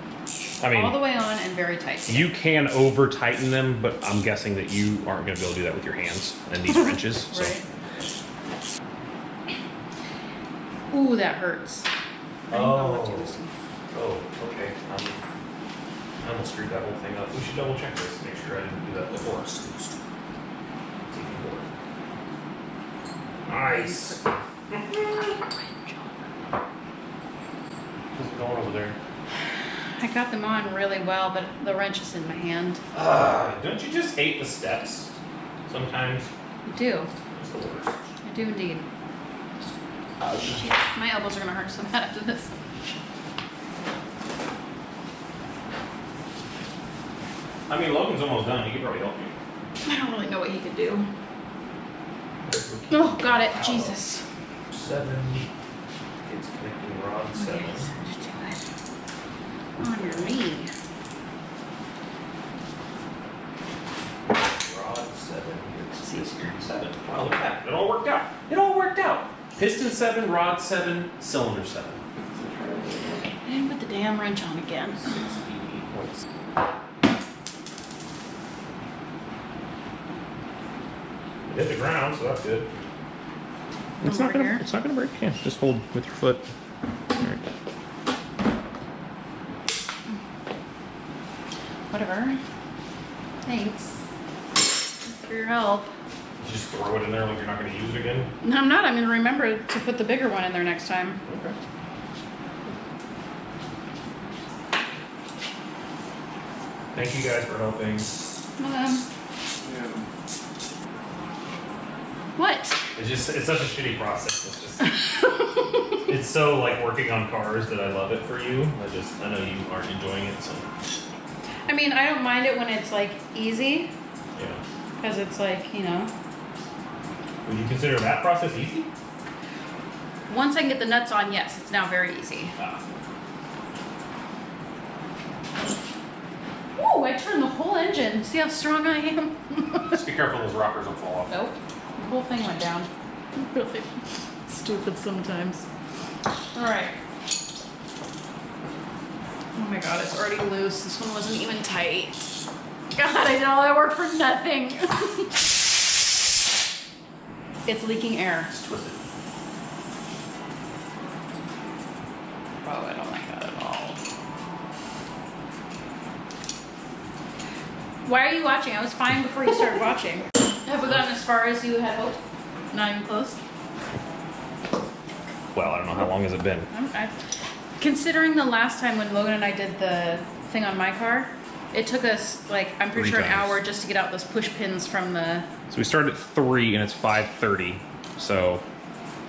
I mean, all the way on and very tight. you can over tighten them, but I'm guessing that you aren't going to be able to do that with your hands and these wrenches. So. Right. Ooh, that hurts. Oh, okay. I almost screwed that whole thing up. We should double check this, make sure I didn't do that before. Nice. What's going over there? I got them on really well, but the wrench is in my hand. Don't you just hate the steps sometimes? I do. It's the worst. I do indeed. Shit, my elbows are gonna hurt so bad after this. I mean, Logan's almost done. He could probably help you. I don't really know what he could do. Oh, got it. Jesus. 7. It's connecting rod 7. Just do it. On your knee. Rod 7. It's piston 7. Wow, look at that. It all worked out. It all worked out. Piston 7, rod 7, cylinder 7. I didn't put the damn wrench on again. 60 points. It hit the ground, so that's good. It's not gonna- It's not gonna break. Yeah, just hold with your foot. All right. Whatever. Thanks for your help. You just throw it in there like you're not gonna use it again. No, I'm not. I'm gonna remember to put the bigger one in there next time. Okay. Thank you guys for helping. What? It's such a shitty process. It's just it's so like working on cars that I love it for you. I know you aren't enjoying it, so I mean, I don't mind it when it's like easy, yeah. because it's like, you know, Would you consider that process easy? once I can get the nuts on, yes, it's now very easy. Ah. Ooh, I turned the whole engine. See how strong I am? Just be careful those rockers don't fall off. Nope. The whole thing went down. Really stupid sometimes. Alright. Oh my god, it's already loose. This one wasn't even tight. God, I did all that work for nothing. It's leaking air. It's twisted. Oh, I don't like that at all. Why are you watching? I was fine before you started watching. Have we gotten as far as you had hoped? Not even close? Well, I don't know how long has it been. Considering the last time when Logan and I did the thing on my car, it took us, like, I'm pretty 3 sure an times. hour just to get out those push pins from the... So we started at 3 and it's 5:30. So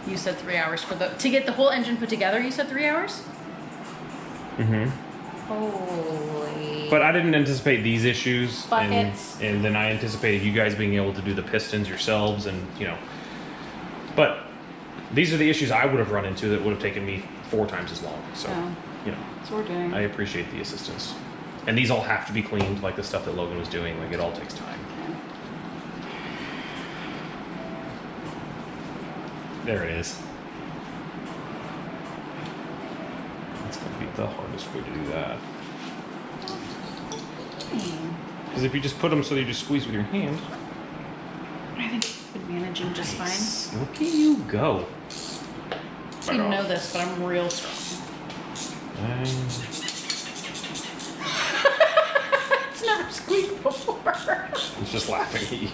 You said 3 hours for the... To get the whole engine put together, you said 3 hours? Holy... but I didn't anticipate these issues, Buckets. and then I anticipated you guys being able to do the pistons yourselves, and you know. But these are the issues I would have run into that would have taken me 4 times as long. So Oh. you know, That's what we're doing. I appreciate the assistance. And these all have to be cleaned, like the stuff that Logan was doing. Like it all takes time. There it is. That's gonna be the hardest way to do that. Because if you just put them so you just squeeze with your hand. I think I could manage him just fine. Look at you go. You know this, but I'm real strong. It's never squeaked before. It's just laughing at you.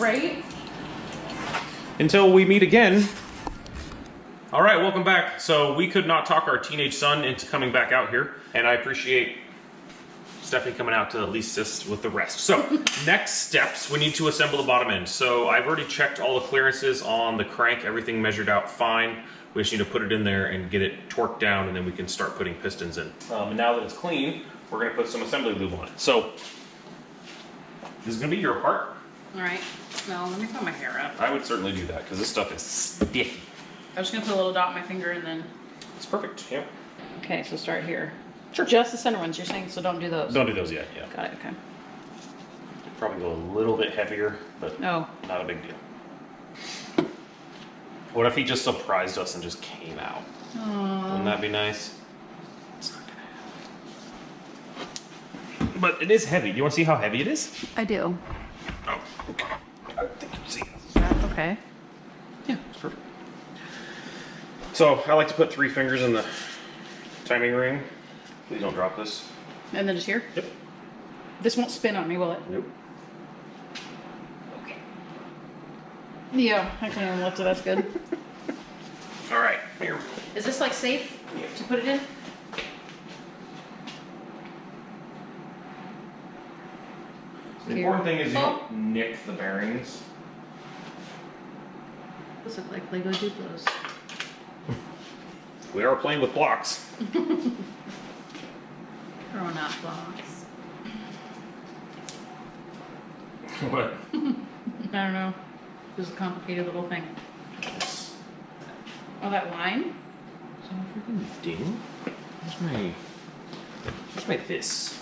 Right? Until we meet again. All right, welcome back. So we could not talk our teenage son into coming back out here, and I appreciate Stephanie coming out to at least assist with the rest. So next steps, we need to assemble the bottom end. So I've already checked all the clearances on the crank, everything measured out fine. We just need to put it in there and get it torqued down, and then we can start putting pistons in. And now that it's clean, we're gonna put some assembly lube on it. So this is gonna be your part. All right. Well, let me put my hair up. I would certainly do that because this stuff is sticky. I'm just gonna put a little dot on my finger and then. It's perfect, yeah. Okay, so start here. Sure. Just the center ones, you're saying, so don't do those. Don't do those yet, yeah. Got it. Okay. Probably go a little bit heavier, but Oh. not a big deal. What if he just surprised us and just came out? Wouldn't that be nice? It's not gonna happen. But it is heavy. Do you want to see how heavy it is? I do. Oh, okay. I think you see. Okay. Yeah, it's perfect. So I like to put 3 fingers in the timing ring. Please don't drop this. And then just here? Yep. This won't spin on me, will it? Nope. Okay. Yeah, I can't even lift it. That's good. All right, here. Is this like safe to put it in? The important thing is you don't nick the bearings. Those look like Lego Duplos. We are playing with blocks. Throwing out blocks. What? I don't know. This is a complicated little thing. Oh, that line? Is that a freaking ding? Where's my this?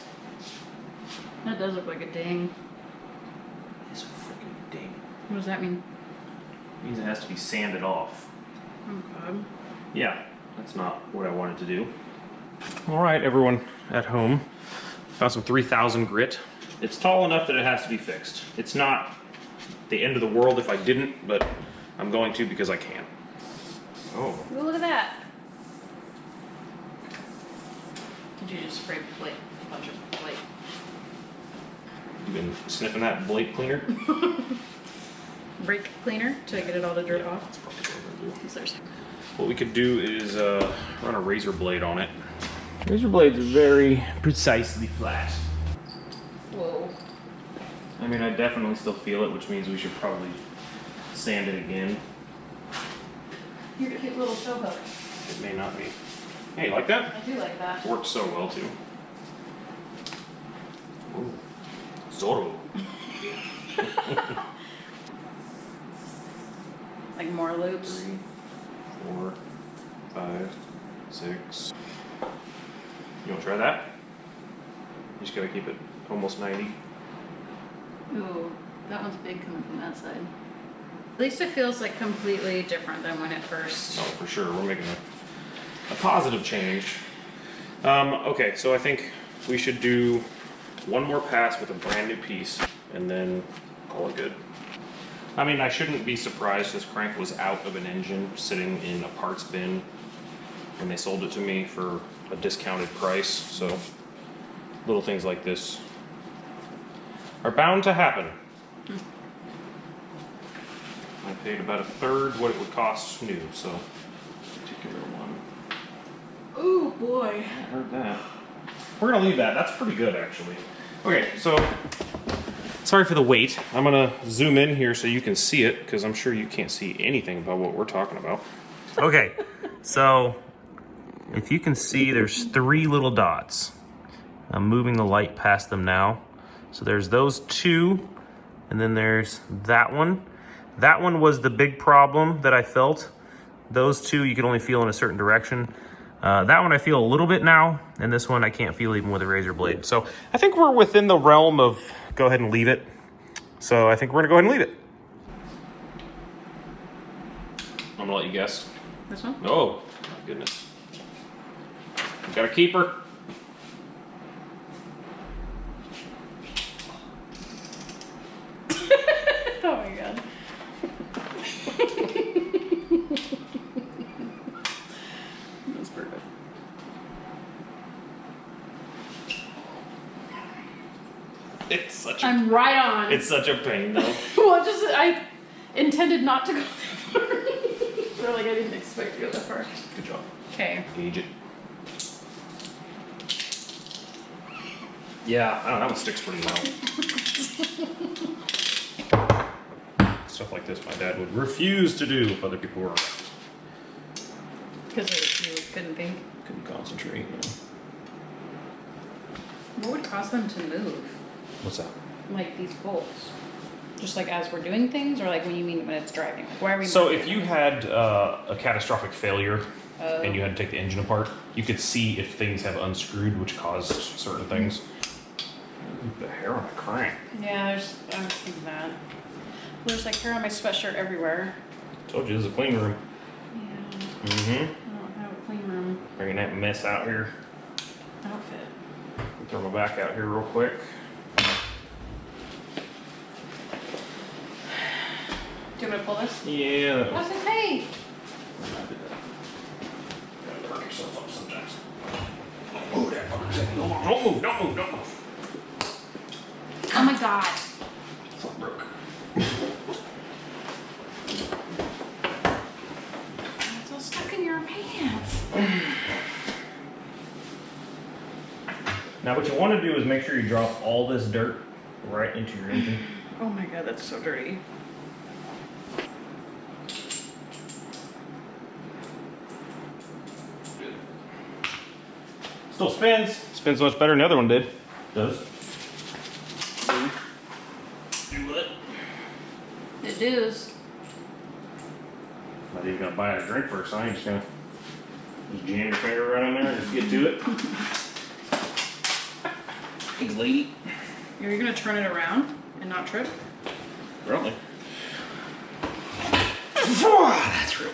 That does look like a ding. It's a freaking ding. What does that mean? It means it has to be sanded off. Oh god. Yeah, that's not what I wanted to do. All right, everyone at home. Found some 3000 grit. It's tall enough that it has to be fixed. It's not the end of the world if I didn't, but I'm going to because I can. Oh. Ooh, look at that. Did you just spray plate? A bunch of plate? You been sniffing that blade cleaner? Brake cleaner to get it all the dirt off. That's probably what I'm gonna do. Is there's- What we could do is run a razor blade on it. Razor blades are very precisely flat. Whoa. I mean, I definitely still feel it, which means we should probably sand it again. You're a cute little show hook. It may not be. Hey, you like that? I do like that. Worked so well too. Ooh. Zorro. Like more loops. 3, 4, 5, 6. You want to try that? You just gotta keep it almost 90. Ooh, that one's big coming from that side. At least it feels like completely different than when it first. Oh, for sure. We're making a positive change. Okay, so I think we should do one more pass with a brand new piece and then call it good. I mean, I shouldn't be surprised this crank was out of an engine sitting in a parts bin when they sold it to me for a discounted price. So little things like this are bound to happen. I paid about a third what it would cost new, so particular one. Ooh boy. I heard that. We're gonna leave that. That's pretty good, actually. Okay, so sorry for the wait. I'm gonna zoom in here so you can see it, because I'm sure you can't see anything about what we're talking about. Okay, so if you can see, there's 3 little dots. I'm moving the light past them now. So there's those 2, and then there's that one. That one was the big problem that I felt. Those 2 you can only feel in a certain direction. That one I feel a little bit now, and this one I can't feel even with a razor blade. So I think we're within the realm of go ahead and leave it. So I think we're gonna go ahead and leave it. I'm gonna let you guess. This one? Oh, my goodness. We got a keeper. Oh my god. That's perfect. It's such a, I'm right on. it's such a pain though. Well, just I intended not to go that far. Or like I didn't expect to go that far. Good job. Okay. Gauge it. Yeah, I don't know, that one sticks pretty well. Stuff like this my dad would refuse to do if other people were around. Because you couldn't think. Couldn't concentrate, you know. What would cause them to move? What's that? Like these bolts? Just like as we're doing things, or like when you mean when it's driving? Like why are we? So moving if you it? had a catastrophic failure and you had to take the engine apart, you could see if things have unscrewed, which caused certain things. The hair on a crank. Yeah, I was thinking that. There's like hair on my sweatshirt everywhere. Told you this is a clean room. Yeah. Mm-hmm. I don't have a clean room Bringing that mess out here. outfit. Throw my back out here real quick. Do you want me to pull this? Yeah. That's okay. Gotta perk yourself up sometimes. Oh, that fucker's in. Don't move, don't move, don't move. Oh my god. It's not broke. It's all stuck in your pants. Now what you want to do is make sure you drop all this dirt right into your engine. Oh my god, that's so dirty. Still spins. Spins much better than the other one did. Does. Do it. It is. My you're gonna buy a drink first, I ain't just gonna just jam your finger right in there and just get to it. Thanks, lady. Are you gonna turn it around and not trip? Really? That's real.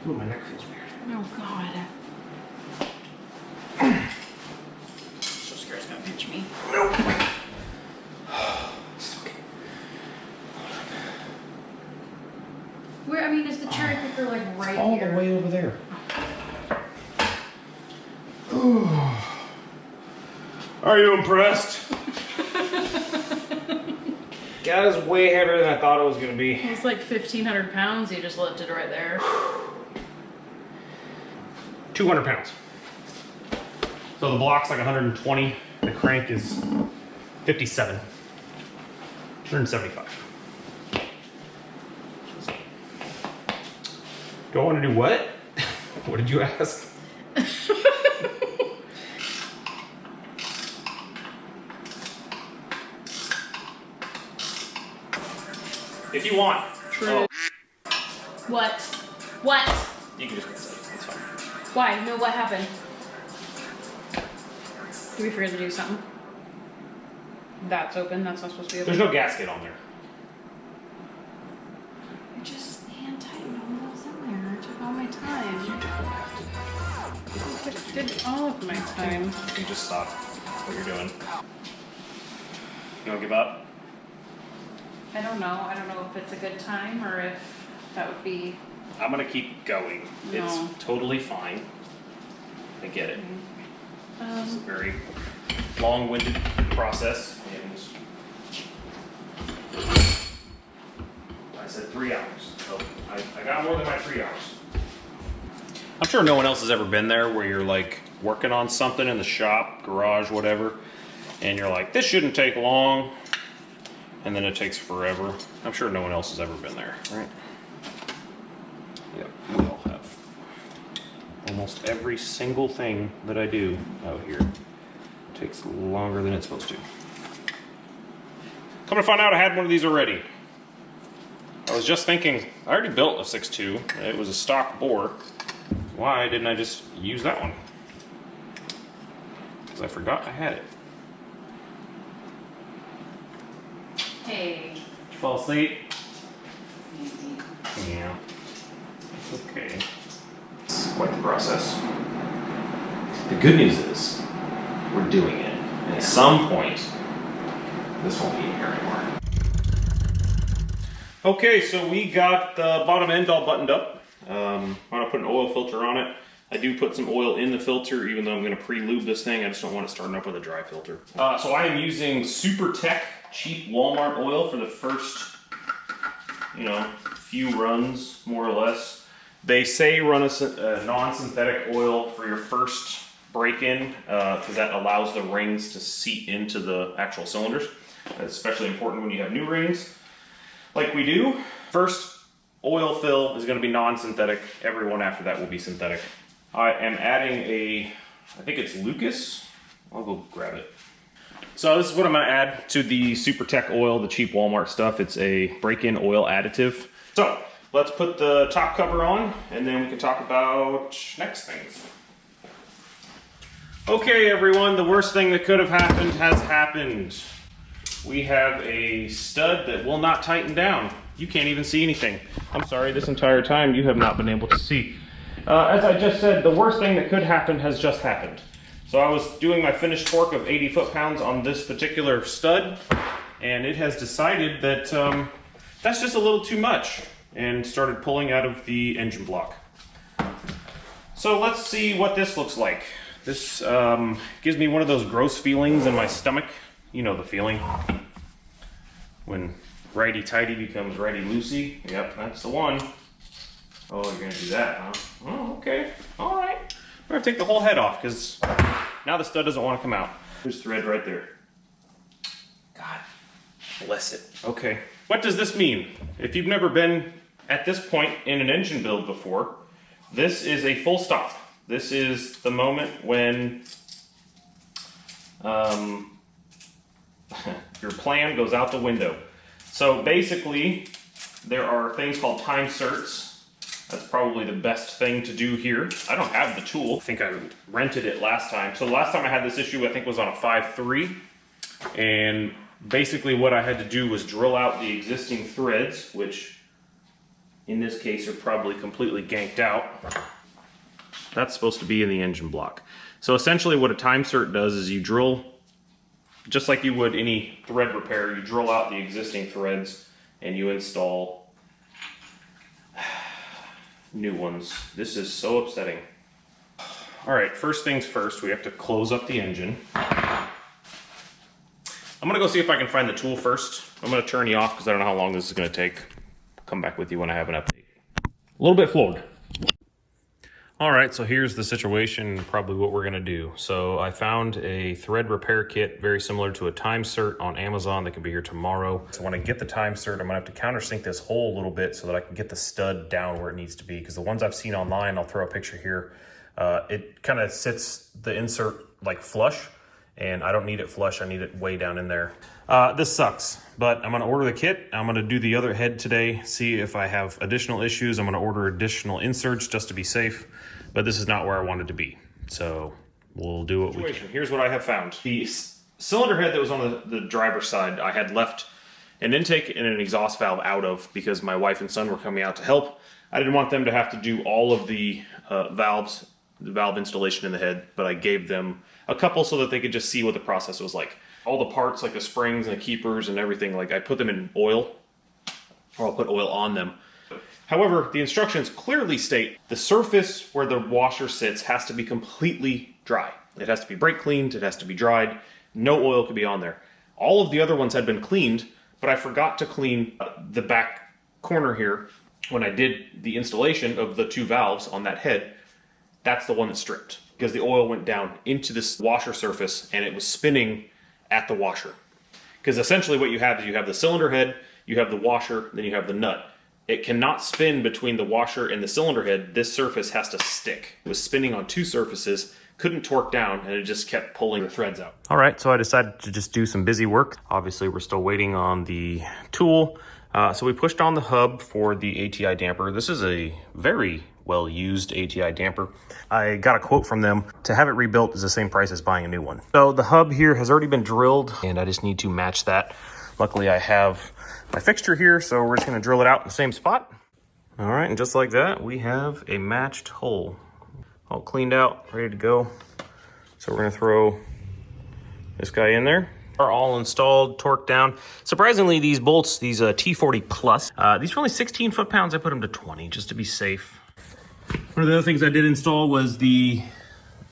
Ooh, my neck feels weird. Oh God. So scared it's gonna pinch me. Nope. It's okay. Where, I mean, is the cherry picker like right All here? the way over there. Are you impressed? That is way heavier than I thought it was gonna be. It's like 1,500 pounds. You just lifted right there. 200 pounds. So the block's like 120. The crank is 57. 175. Do I want to do what? What did you ask? If you want. True. Oh, What? What? you can just go inside. It's fine. Why? No, what happened? Did we forget to do something? That's open. That's not supposed to be open. There's no gasket on there. You just hand tightened all those in there. It took all my time. It did all of my time. You can just stop what you're doing. You wanna give up? I don't know. I don't know if it's a good time or if that would be. I'm gonna keep going. No. It's totally fine. I get it. It's a very long-winded process, and I said 3 hours, so I got more than my 3 hours. I'm sure no one else has ever been there where you're like working on something in the shop, garage, whatever, and you're like, this shouldn't take long, and then it takes forever. I'm sure no one else has ever been there, right? Yep, we all have. Almost every single thing that I do out here takes longer than it's supposed to. Come to find out I had one of these already. I was just thinking, I already built a 6.2. It was a stock bore. Why didn't I just use that one? Because I forgot I had it. Hey. Did you fall asleep? Yeah. It's okay. It's quite the process. The good news is, we're doing it. And at some point, this won't be in here anymore. Okay, so we got the bottom end all buttoned up. I'm gonna put an oil filter on it. I do put some oil in the filter, even though I'm gonna pre-lube this thing. I just don't want it starting up with a dry filter. So I am using Super Tech cheap Walmart oil for the first, few runs, more or less. They say run a non-synthetic oil for your first break-in, because that allows the rings to seat into the actual cylinders. That's especially important when you have new rings, like we do. First oil fill is going to be non-synthetic. Everyone after that will be synthetic. I am adding I think it's Lucas. I'll go grab it. So this is what I'm going to add to the Super Tech oil, the cheap Walmart stuff. It's a break-in oil additive. So let's put the top cover on, and then we can talk about next things. Okay, everyone, the worst thing that could have happened has happened. We have a stud that will not tighten down. You can't even see anything. I'm sorry, this entire time you have not been able to see. As I just said, the worst thing that could happen has just happened. So I was doing my finished torque of 80 foot-pounds on this particular stud, and it has decided that that's just a little too much, and started pulling out of the engine block. So let's see what this looks like. This gives me one of those gross feelings in my stomach. You know the feeling. When righty-tighty becomes righty-loosey. Yep, that's the one. Oh, you're gonna do that, huh? Oh, okay. All right. We're gonna take the whole head off, because now the stud doesn't want to come out. There's thread right there. Bless it. Okay. What does this mean? If you've never been at this point in an engine build before, this is a full stop. This is the moment when your plan goes out the window. So basically, there are things called time certs. That's probably the best thing to do here. I don't have the tool. I think I rented it last time. So the last time I had this issue, I think was on a 5.3. And basically what I had to do was drill out the existing threads, which in this case are probably completely ganked out. That's supposed to be in the engine block. So essentially what a time cert does is you drill, just like you would any thread repair, you drill out the existing threads and you install new ones. This is so upsetting. All right, first things first, we have to close up the engine. I'm gonna go see if I can find the tool first. I'm gonna turn you off because I don't know how long this is gonna take. Come back with you when I have an update. A little bit floored. All right, so here's the situation, probably what we're gonna do. So I found a thread repair kit very similar to a time cert on Amazon that can be here tomorrow. So when I get the time cert, I'm gonna have to countersink this hole a little bit so that I can get the stud down where it needs to be. Because the ones I've seen online, I'll throw a picture here, it kind of sits the insert like flush, and I don't need it flush, I need it way down in there. This sucks, but I'm gonna order the kit. I'm gonna do the other head today, see if I have additional issues. I'm gonna order additional inserts just to be safe, but this is not where I wanted to be. So we'll do what we can. Here's what I have found. The cylinder head that was on the driver's side, I had left an intake and an exhaust valve out of because my wife and son were coming out to help. I didn't want them to have to do all of the valves, the valve installation in the head, but I gave them a couple so that they could just see what the process was like. All the parts, like the springs and the keepers and everything, like I put them in oil, or I'll put oil on them. However, the instructions clearly state the surface where the washer sits has to be completely dry. It has to be brake cleaned, it has to be dried, no oil could be on there. All of the other ones had been cleaned, but I forgot to clean the back corner here when I did the installation of the two valves on that head. That's the one that stripped because the oil went down into this washer surface and it was spinning at the washer. Because essentially what you have is you have the cylinder head, you have the washer, then you have the nut. It cannot spin between the washer and the cylinder head. This surface has to stick. It was spinning on two surfaces, couldn't torque down, and it just kept pulling the threads out. All right, so I decided to just do some busy work. Obviously, we're still waiting on the tool. So we pushed on the hub for the ATI damper. This is a very well-used ATI damper. I got a quote from them. To have it rebuilt is the same price as buying a new one. So the hub here has already been drilled, and I just need to match that. Luckily, I have my fixture here, so we're just gonna drill it out in the same spot. All right, and just like that, we have a matched hole. All cleaned out, ready to go. So we're gonna throw this guy in there. Are all installed, torqued down. Surprisingly, these bolts, these T40 Plus, these are only 16 foot-pounds. I put them to 20 just to be safe. One of the other things I did install was the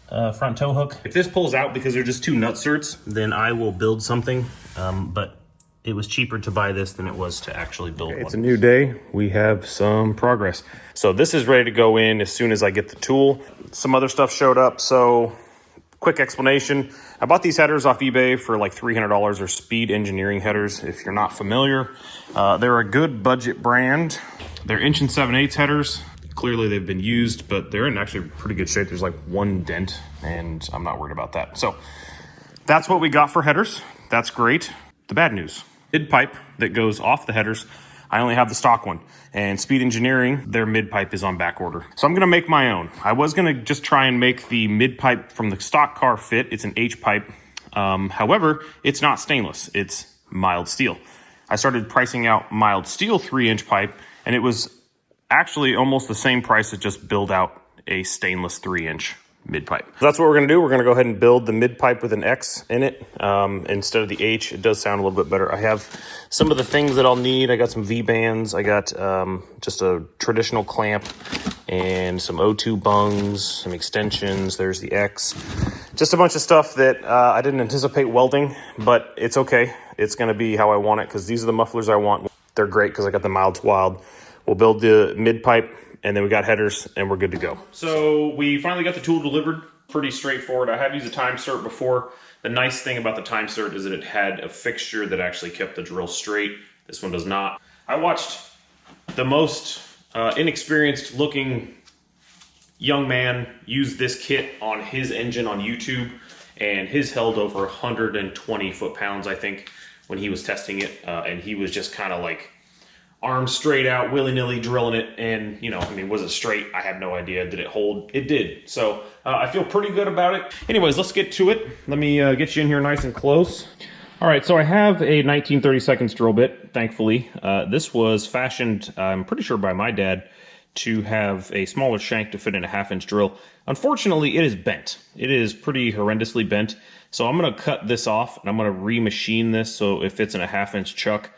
front tow hook. If this pulls out because they're just two nut certs, then I will build something, but it was cheaper to buy this than it was to actually build one. It's a new day. We have some progress. So this is ready to go in as soon as I get the tool. Some other stuff showed up, so quick explanation. I bought these headers off eBay for like $300. They're Speed Engineering headers, if you're not familiar. They're a good budget brand. They're 1 7/8 headers. Clearly they've been used, but they're in actually pretty good shape. There's like one dent, and I'm not worried about that. So that's what we got for headers. That's great. The bad news, mid pipe that goes off the headers, I only have the stock one. And Speed Engineering, their mid pipe is on back order. So I'm gonna make my own. I was gonna just try and make the mid pipe from the stock car fit. It's an H pipe. However, it's not stainless, it's mild steel. I started pricing out mild steel 3-inch pipe, and it was actually almost the same price to just build out a stainless 3-inch mid pipe. So that's what we're gonna do. We're gonna go ahead and build the mid pipe with an X in it instead of the H. It does sound a little bit better. I have some of the things that I'll need. I got some V-bands. I got just a traditional clamp and some O2 bungs, some extensions. There's the X. Just a bunch of stuff that I didn't anticipate welding, but it's okay. It's gonna be how I want it because these are the mufflers I want. They're great because I got the mild to wild. We'll build the mid pipe and then we got headers, and we're good to go. So we finally got the tool delivered. Pretty straightforward. I have used a time cert before. The nice thing about the time cert is that it had a fixture that actually kept the drill straight. This one does not. I watched the most inexperienced looking young man use this kit on his engine on YouTube, and his held over 120 foot-pounds, I think, when he was testing it, and he was just kind of like arms straight out, willy-nilly drilling it, and, you know, I mean, was it straight? I have no idea. Did it hold? It did. So I feel pretty good about it. Anyways, let's get to it. Let me get you in here nice and close. All right, so I have a 1932 drill bit, thankfully. This was fashioned, I'm pretty sure by my dad, to have a smaller shank to fit in a 1/2-inch drill. Unfortunately, it is bent. It is pretty horrendously bent. So I'm gonna cut this off, and I'm gonna remachine this so it fits in a 1/2-inch chuck.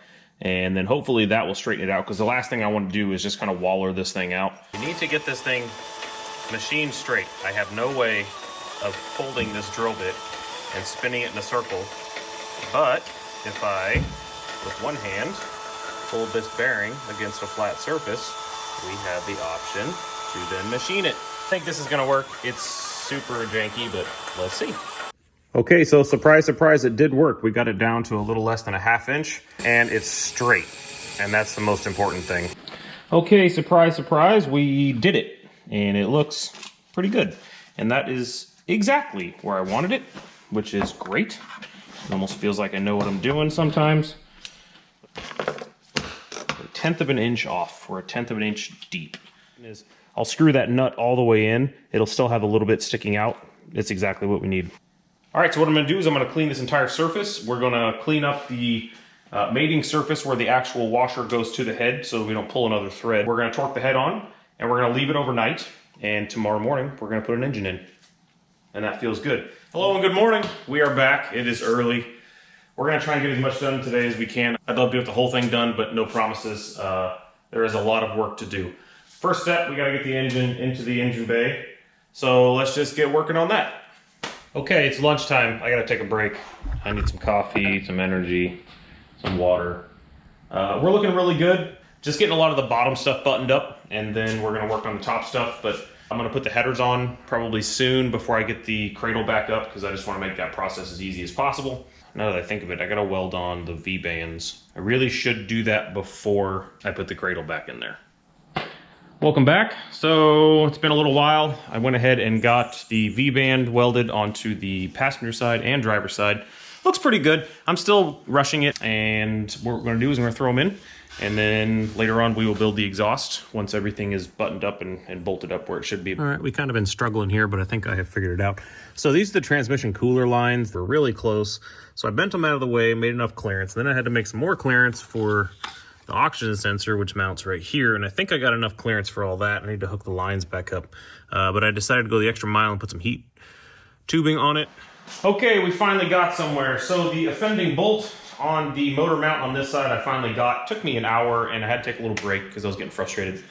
And then hopefully that will straighten it out, because the last thing I want to do is just kind of waller this thing out. You need to get this thing machined straight. I have no way of holding this drill bit and spinning it in a circle. But if I, with one hand, hold this bearing against a flat surface, we have the option to then machine it. I think this is going to work. It's super janky, but let's see. Okay, so surprise, surprise, it did work. We got it down to a little less than a 1/2 inch, and it's straight, and that's the most important thing. Okay, surprise, surprise, we did it, and it looks pretty good. And that is exactly where I wanted it, which is great. It almost feels like I know what I'm doing sometimes. 1/10 of an inch off. We're 1/10 of an inch deep. I'll screw that nut all the way in. It'll still have a little bit sticking out. It's exactly what we need. All right, so what I'm gonna do is I'm gonna clean this entire surface. We're gonna clean up the mating surface where the actual washer goes to the head so we don't pull another thread. We're gonna torque the head on, and we're gonna leave it overnight, and tomorrow morning we're gonna put an engine in. And that feels good. Hello and good morning. We are back. It is early. We're gonna try and get as much done today as we can. I'd love to get the whole thing done, but no promises. There is a lot of work to do. First step, we gotta get the engine into the engine bay. So let's just get working on that. Okay, it's lunchtime. I gotta take a break. I need some coffee, some energy, some water. We're looking really good. Just getting a lot of the bottom stuff buttoned up, and then we're gonna work on the top stuff, but I'm gonna put the headers on probably soon before I get the cradle back up, because I just wanna make that process as easy as possible. Now that I think of it, I gotta weld on the V-bands. I really should do that before I put the cradle back in there. Welcome back. So it's been a little while. I went ahead and got the V-band welded onto the passenger side and driver side. Looks pretty good. I'm still rushing it, and what we're gonna do is we're gonna throw them in, and then later on we will build the exhaust once everything is buttoned up and bolted up where it should be. All right, we kind of been struggling here, but I think I have figured it out. So these are the transmission cooler lines. They're really close. So I bent them out of the way, made enough clearance. Then I had to make some more clearance for the oxygen sensor, which mounts right here, and I think I got enough clearance for all that. I need to hook the lines back up, but I decided to go the extra mile and put some heat tubing on it. Okay, we finally got somewhere. So the offending bolt on the motor mount on this side I finally got. Took me an hour, and I had to take a little break because I was getting frustrated.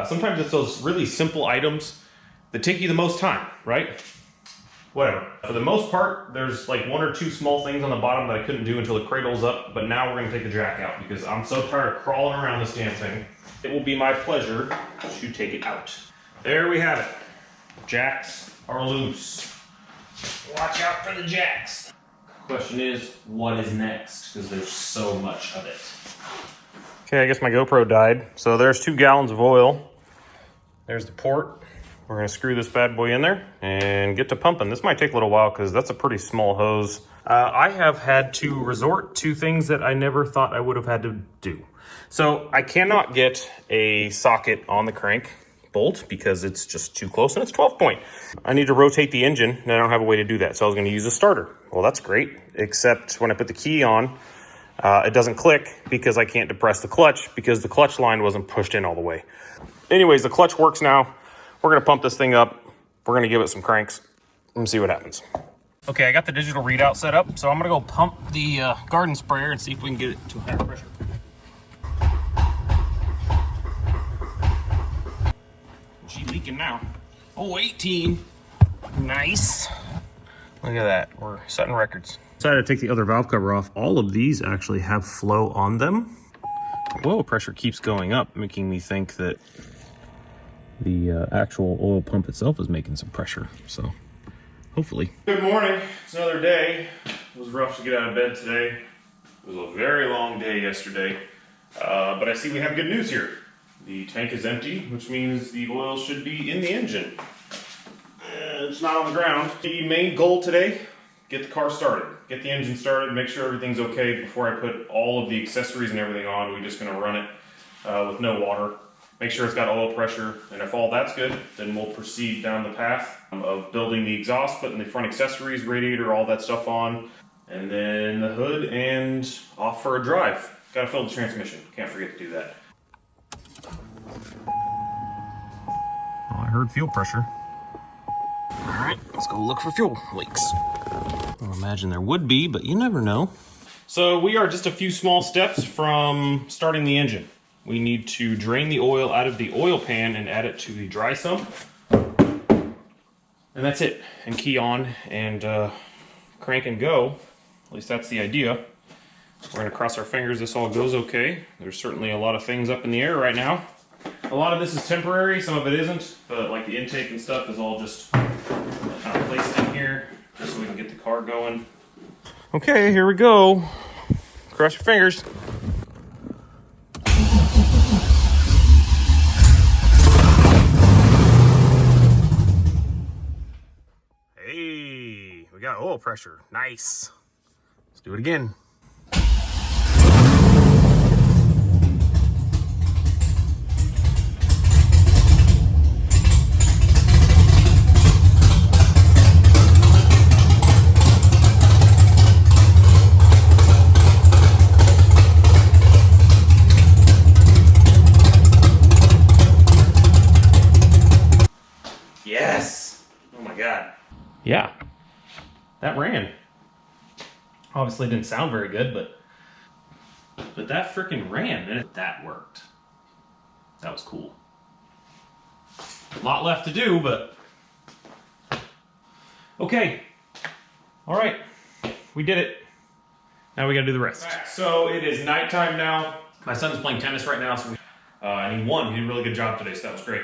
Sometimes it's those really simple items that take you the most time, right? Whatever. For the most part, there's like 1 or 2 small things on the bottom that I couldn't do until the cradle's up, but now we're gonna take the jack out because I'm so tired of crawling around this damn thing. It will be my pleasure to take it out. There we have it. Jacks are loose. Watch out for the jacks. Question is, what is next? Because there's so much of it. Okay, I guess my GoPro died. So there's 2 gallons of oil. There's the port. We're gonna screw this bad boy in there and get to pumping. This might take a little while because that's a pretty small hose. I have had to resort to things that I never thought I would have had to do. So I cannot get a socket on the crank bolt because it's just too close and it's 12 point. I need to rotate the engine and I don't have a way to do that. So I was gonna use a starter. Well, that's great, except when I put the key on, it doesn't click because I can't depress the clutch because the clutch line wasn't pushed in all the way. Anyways, the clutch works now. We're gonna pump this thing up. We're gonna give it some cranks and see what happens. Okay, I got the digital readout set up, so I'm gonna go pump the garden sprayer and see if we can get it to higher pressure. She's leaking now. Oh, 18. Nice. Look at that, we're setting records. Decided to take the other valve cover off. All of these actually have flow on them. Oil pressure keeps going up, making me think that the actual oil pump itself is making some pressure, so hopefully. Good morning. It's another day. It was rough to get out of bed today. It was a very long day yesterday, but I see we have good news here. The tank is empty, which means the oil should be in the engine. It's not on the ground. The main goal today, get the car started. Get the engine started, make sure everything's okay before I put all of the accessories and everything on. We're just gonna run it with no water. Make sure it's got oil pressure, and if all that's good, then we'll proceed down the path of building the exhaust, putting the front accessories, radiator, all that stuff on, and then the hood, and off for a drive. Gotta fill the transmission, can't forget to do that. Oh, I heard fuel pressure. All right, let's go look for fuel leaks. I imagine there would be, but you never know. So we are just a few small steps from starting the engine. We need to drain the oil out of the oil pan and add it to the dry sump. And that's it. And key on and crank and go. At least that's the idea. We're gonna cross our fingers this all goes okay. There's certainly a lot of things up in the air right now. A lot of this is temporary, some of it isn't, but like the intake and stuff is all just kind of placed in here just so we can get the car going. Okay, here we go. Cross your fingers. Hey, we got oil pressure. Nice. Let's do it again. Yes! Oh my god. Yeah. That ran. Obviously didn't sound very good, but that freaking ran and that worked. That was cool. A lot left to do, but okay. All right, we did it. Now we gotta do the rest. Right, so it is nighttime now. My son's playing tennis right now, so and he won. He did a really good job today, so that was great.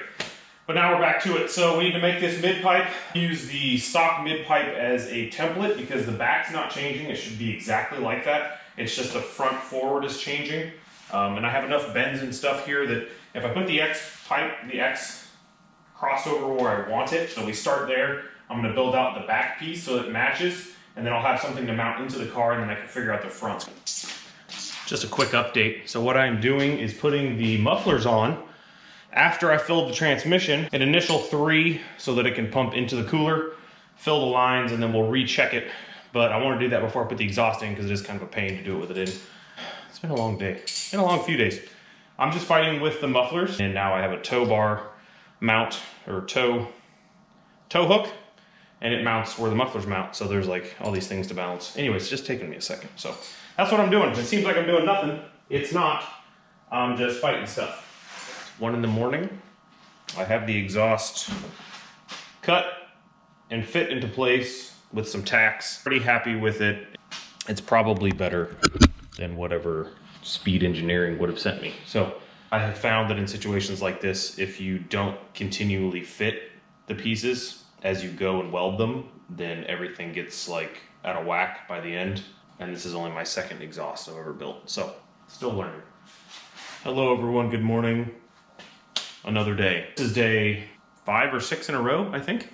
But now we're back to it. So we need to make this mid pipe. Use the stock mid pipe as a template because the back's not changing. It should be exactly like that. It's just the front forward is changing. And I have enough bends and stuff here that if I put the X pipe, the X crossed over where I want it, so we start there, I'm gonna build out the back piece so it matches, and then I'll have something to mount into the car and then I can figure out the front. Just a quick update. So what I'm doing is putting the mufflers on after I filled the transmission, an initial 3 so that it can pump into the cooler, fill the lines, and then we'll recheck it. But I want to do that before I put the exhaust in because it is kind of a pain to do it with it in. It's been a long day. It's been a long few days. I'm just fighting with the mufflers, and now I have a tow bar mount, or tow hook, and it mounts where the mufflers mount, so there's like all these things to balance. Anyways, it's just taking me a second. So that's what I'm doing. It seems like I'm doing nothing. It's not. I'm just fighting stuff. 1 in the morning. I have the exhaust cut and fit into place with some tacks. Pretty happy with it. It's probably better than whatever Speed Engineering would have sent me. So I have found that in situations like this, if you don't continually fit the pieces as you go and weld them, then everything gets like out of whack by the end. And this is only my 2nd exhaust I've ever built. So still learning. Hello everyone, good morning. Another day. This is day 5 or 6 in a row, I think.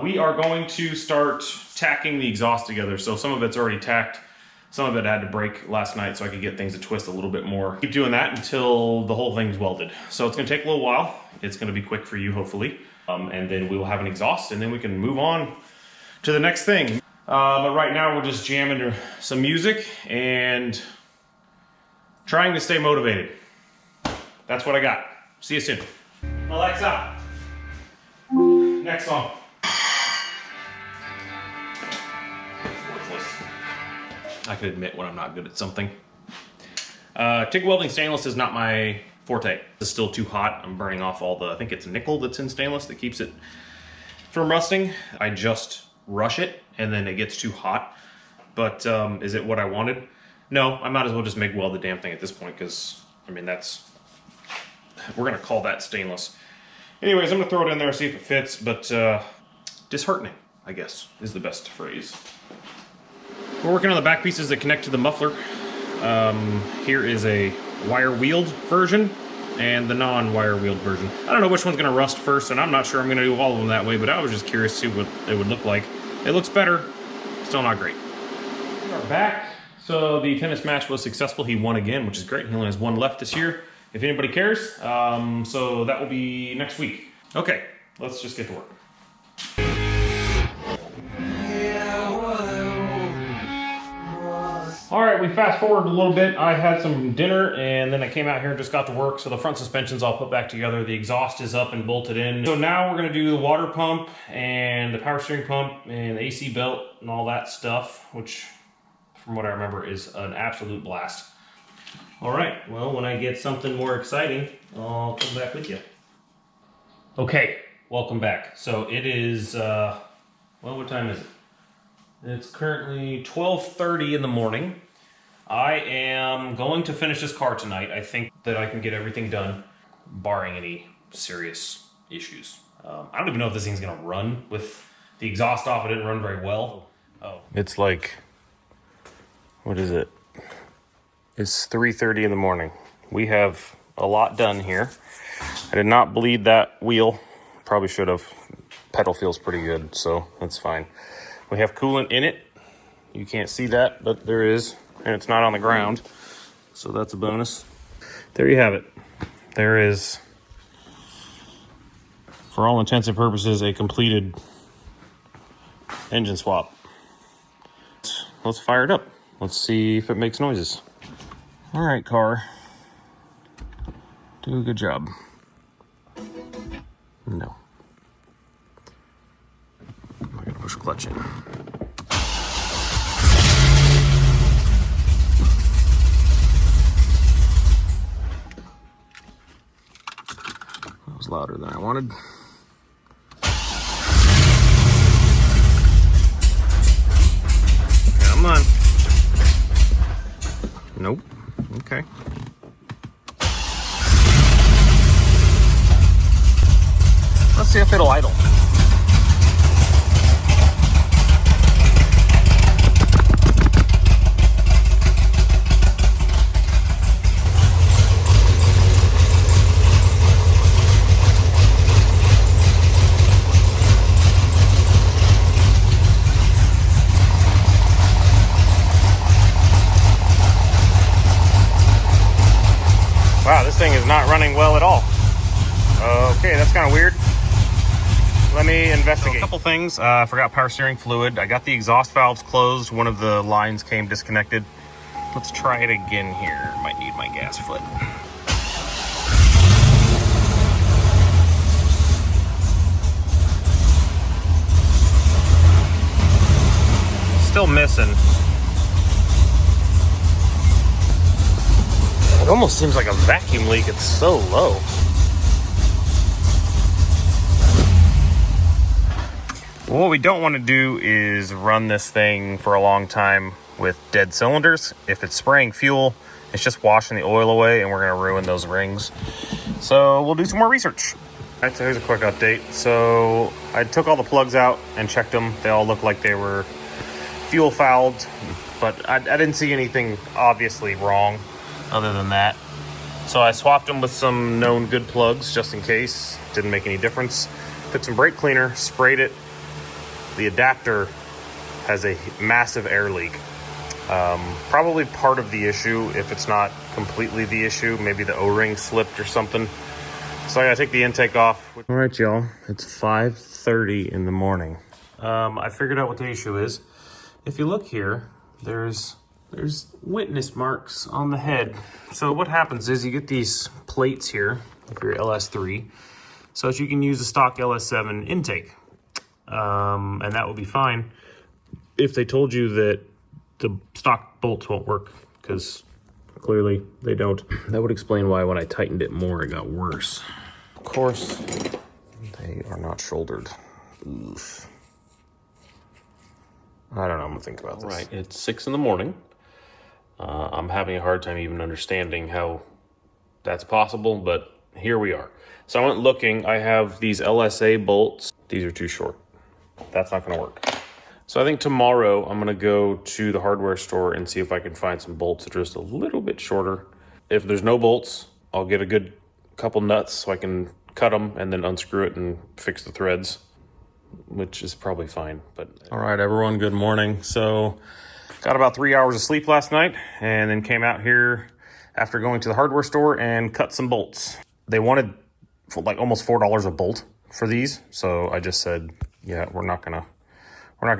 We are going to start tacking the exhaust together. So some of it's already tacked. Some of it had to break last night so I could get things to twist a little bit more. Keep doing that until the whole thing's welded. So it's gonna take a little while. It's gonna be quick for you, hopefully. And then we will have an exhaust and then we can move on to the next thing. But right now we're just jamming to some music and trying to stay motivated. That's what I got. See you soon. Alexa, next song. Worthless. I can admit when I'm not good at something. TIG welding stainless is not my forte. It's still too hot. I'm burning off all the, I think it's nickel that's in stainless that keeps it from rusting. I just rush it and then it gets too hot. But is it what I wanted? No, I might as well just MIG weld the damn thing at this point because, I mean, we're gonna call that stainless. Anyways, I'm gonna throw it in there, see if it fits, but disheartening, I guess, is the best phrase. We're working on the back pieces that connect to the muffler. Here is a wire-wheeled version and the non-wire wheeled version. I don't know which one's gonna rust first, and I'm not sure I'm gonna do all of them that way, but I was just curious to see what it would look like. It looks better, still not great. We are back. So the tennis match was successful. He won again, which is great. He only has one left this year, if anybody cares. So that will be next week. Okay, let's just get to work. All right, we fast forward a little bit. I had some dinner and then I came out here and just got to work. So the front suspension's all put back together. The exhaust is up and bolted in. So now we're gonna do the water pump and the power steering pump and the AC belt and all that stuff, which from what I remember is an absolute blast. All right, well, when I get something more exciting, I'll come back with you. Okay, welcome back. So it is, well, what time is it? It's currently 12:30 in the morning. I am going to finish this car tonight. I think that I can get everything done, barring any serious issues. I don't even know if this thing's gonna run with the exhaust off. It didn't run very well. Oh, it's like, what is it? It's 3:30 in the morning. We have a lot done here. I did not bleed that wheel. Probably should have. Pedal feels pretty good, so that's fine. We have coolant in it. You can't see that, but there is, and it's not on the ground, so that's a bonus. There you have it. There is, for all intents and purposes, a completed engine swap. Let's fire it up. Let's see if it makes noises. All right, car. Do a good job. No. I'm gonna push clutch in. That was louder than I wanted. Come on. Nope. Okay. Let's see if it'll idle. Wow, this thing is not running well at all. Okay, that's kind of weird. Let me investigate. So a couple things. I forgot power steering fluid. I got the exhaust valves closed. One of the lines came disconnected. Let's try it again here. Might need my gas foot. Still missing. It almost seems like a vacuum leak. It's so low. Well, what we don't want to do is run this thing for a long time with dead cylinders. If it's spraying fuel, it's just washing the oil away and we're going to ruin those rings. So we'll do some more research. All right, so here's a quick update. So I took all the plugs out and checked them. They all looked like they were fuel fouled, but I didn't see anything obviously wrong other than that. So I swapped them with some known good plugs just in case. Didn't make any difference. Took some brake cleaner, sprayed it. The adapter has a massive air leak. Probably part of the issue, if it's not completely the issue. Maybe the O-ring slipped or something. So I gotta take the intake off. All right, y'all, it's 5:30 in the morning. I figured out what the issue is. If you look here, there's witness marks on the head. So what happens is you get these plates here, for your LS3, so that you can use a stock LS7 intake. And that will be fine if they told you that the stock bolts won't work, because clearly they don't. That would explain why when I tightened it more, it got worse. Of course, they are not shouldered. Oof. I don't know, I'm gonna think about this. All right, it's 6 in the morning. I'm having a hard time even understanding how that's possible, but here we are. So I went looking. I have these LSA bolts. These are too short. That's not going to work. So I think tomorrow I'm going to go to the hardware store and see if I can find some bolts that are just a little bit shorter. If there's no bolts, I'll get a good couple nuts so I can cut them and then unscrew it and fix the threads, which is probably fine. But all right, everyone, good morning. So got about 3 hours of sleep last night and then came out here after going to the hardware store and cut some bolts. They wanted like almost $4 a bolt for these. So I just said, yeah, we're not gonna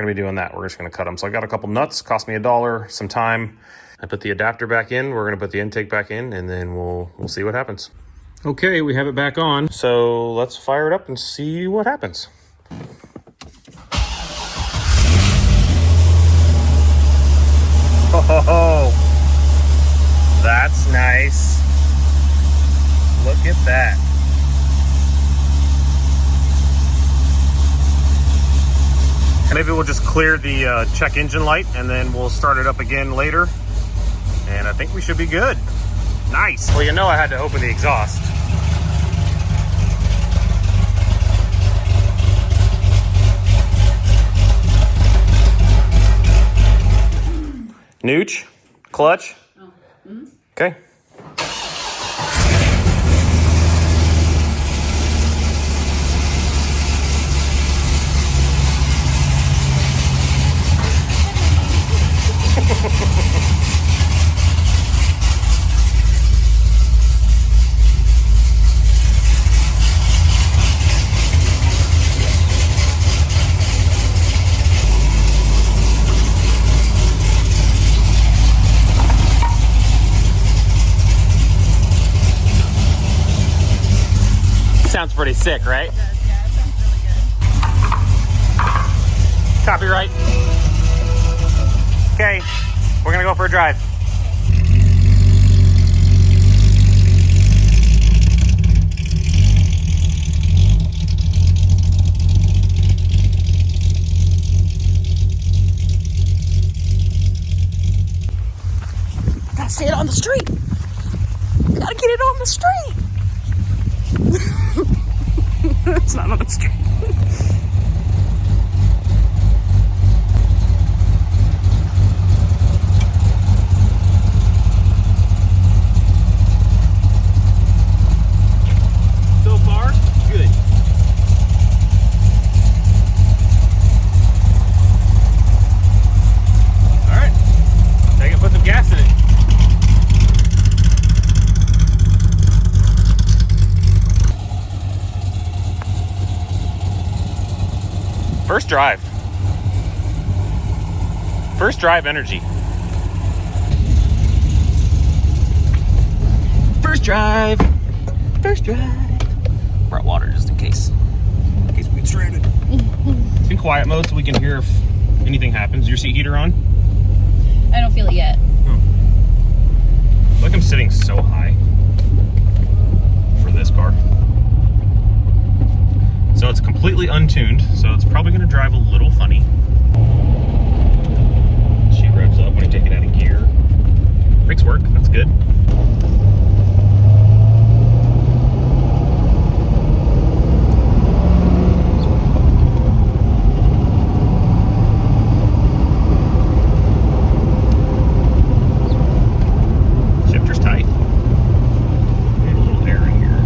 be doing that. We're just gonna cut them. So I got a couple nuts, cost me $1, some time. I put the adapter back in. We're gonna put the intake back in and then we'll see what happens. Okay, we have it back on. So let's fire it up and see what happens. Oh, that's nice. Look at that. Maybe we'll just clear the check engine light and then we'll start it up again later. And I think we should be good. Nice. Well, you know I had to open the exhaust. Nooch, clutch. Oh. Mm-hmm. Okay. Sounds pretty sick, right? It does, yeah, it sounds really good. Copyright. Okay, we're gonna go for a drive. Gotta stay it on the street. Gotta get it on the street. It's not on the street. So far, good. All right, take it, put some gas in it. First drive. First drive energy. First drive. First drive. Brought water just in case we get stranded. It's in quiet mode so we can hear if anything happens. Is your seat heater on? I don't feel it yet. Oh. I feel like I'm sitting so high for this car. So it's completely untuned, so it's probably going to drive a little funny. She revs up when you take it out of gear. Brakes work, that's good. Shifter's tight. Need a little air in here.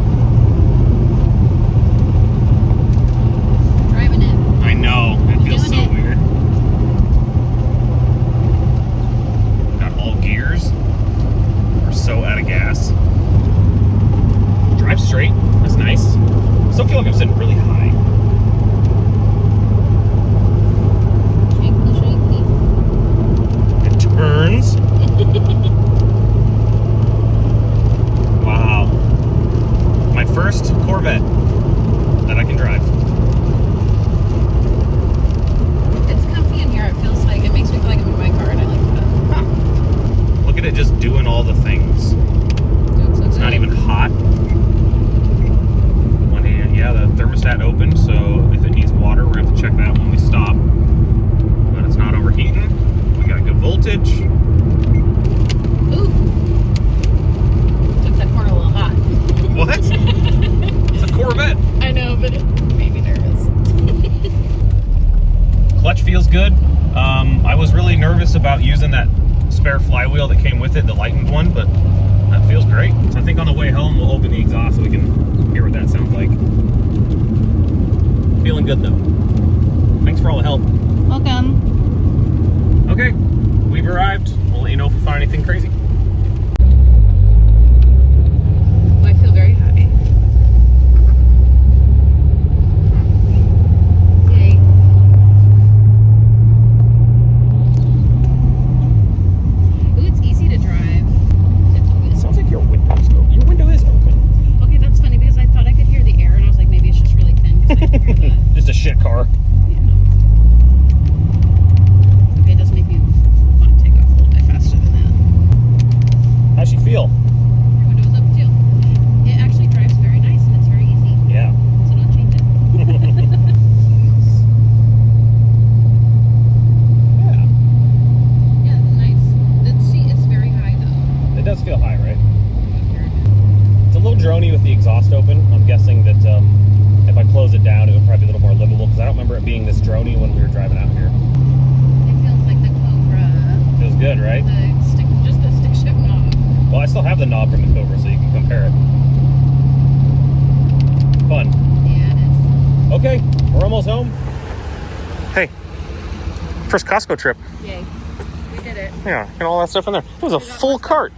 Driving it. I know, it feels so weird. Got all gears. We're so clutch feels good. I was really nervous about using that spare flywheel that came with it, the lightened one, but that feels great. So I think on the way home we'll open the exhaust so we can hear what that sounds like. Feeling good though. Thanks for all the help. Welcome. Okay, we've arrived. We'll let you know if we find anything crazy. I feel very happy. Yay. Ooh, it's easy to drive. It sounds like your window's open. Your window is open. Okay, that's funny because I thought I could hear the air and I was like, maybe it's just really thin because I can hear the... Just a shit car. Yeah. Okay, it does make me want to take off a little bit faster than that. How's she feel? Your window is up too. It actually drives very nice and it's very easy. Yeah. So don't change it. Yeah. Yeah, it's nice. The seat is very high though. It does feel high, right? It's a little drony with the exhaust open. I'm guessing that if I close it down, it would probably be a little more livable because I don't remember it being this drony when we were driving out here. It feels like the Cobra. Feels good, right? Just the stick shift knob. Well, I still have the knob from the Cobra, so you can compare it. Fun. Yeah, it is. Okay, we're almost home. Hey, first Costco trip. Yay. We did it. Yeah, and all that stuff in there. It was a full cart.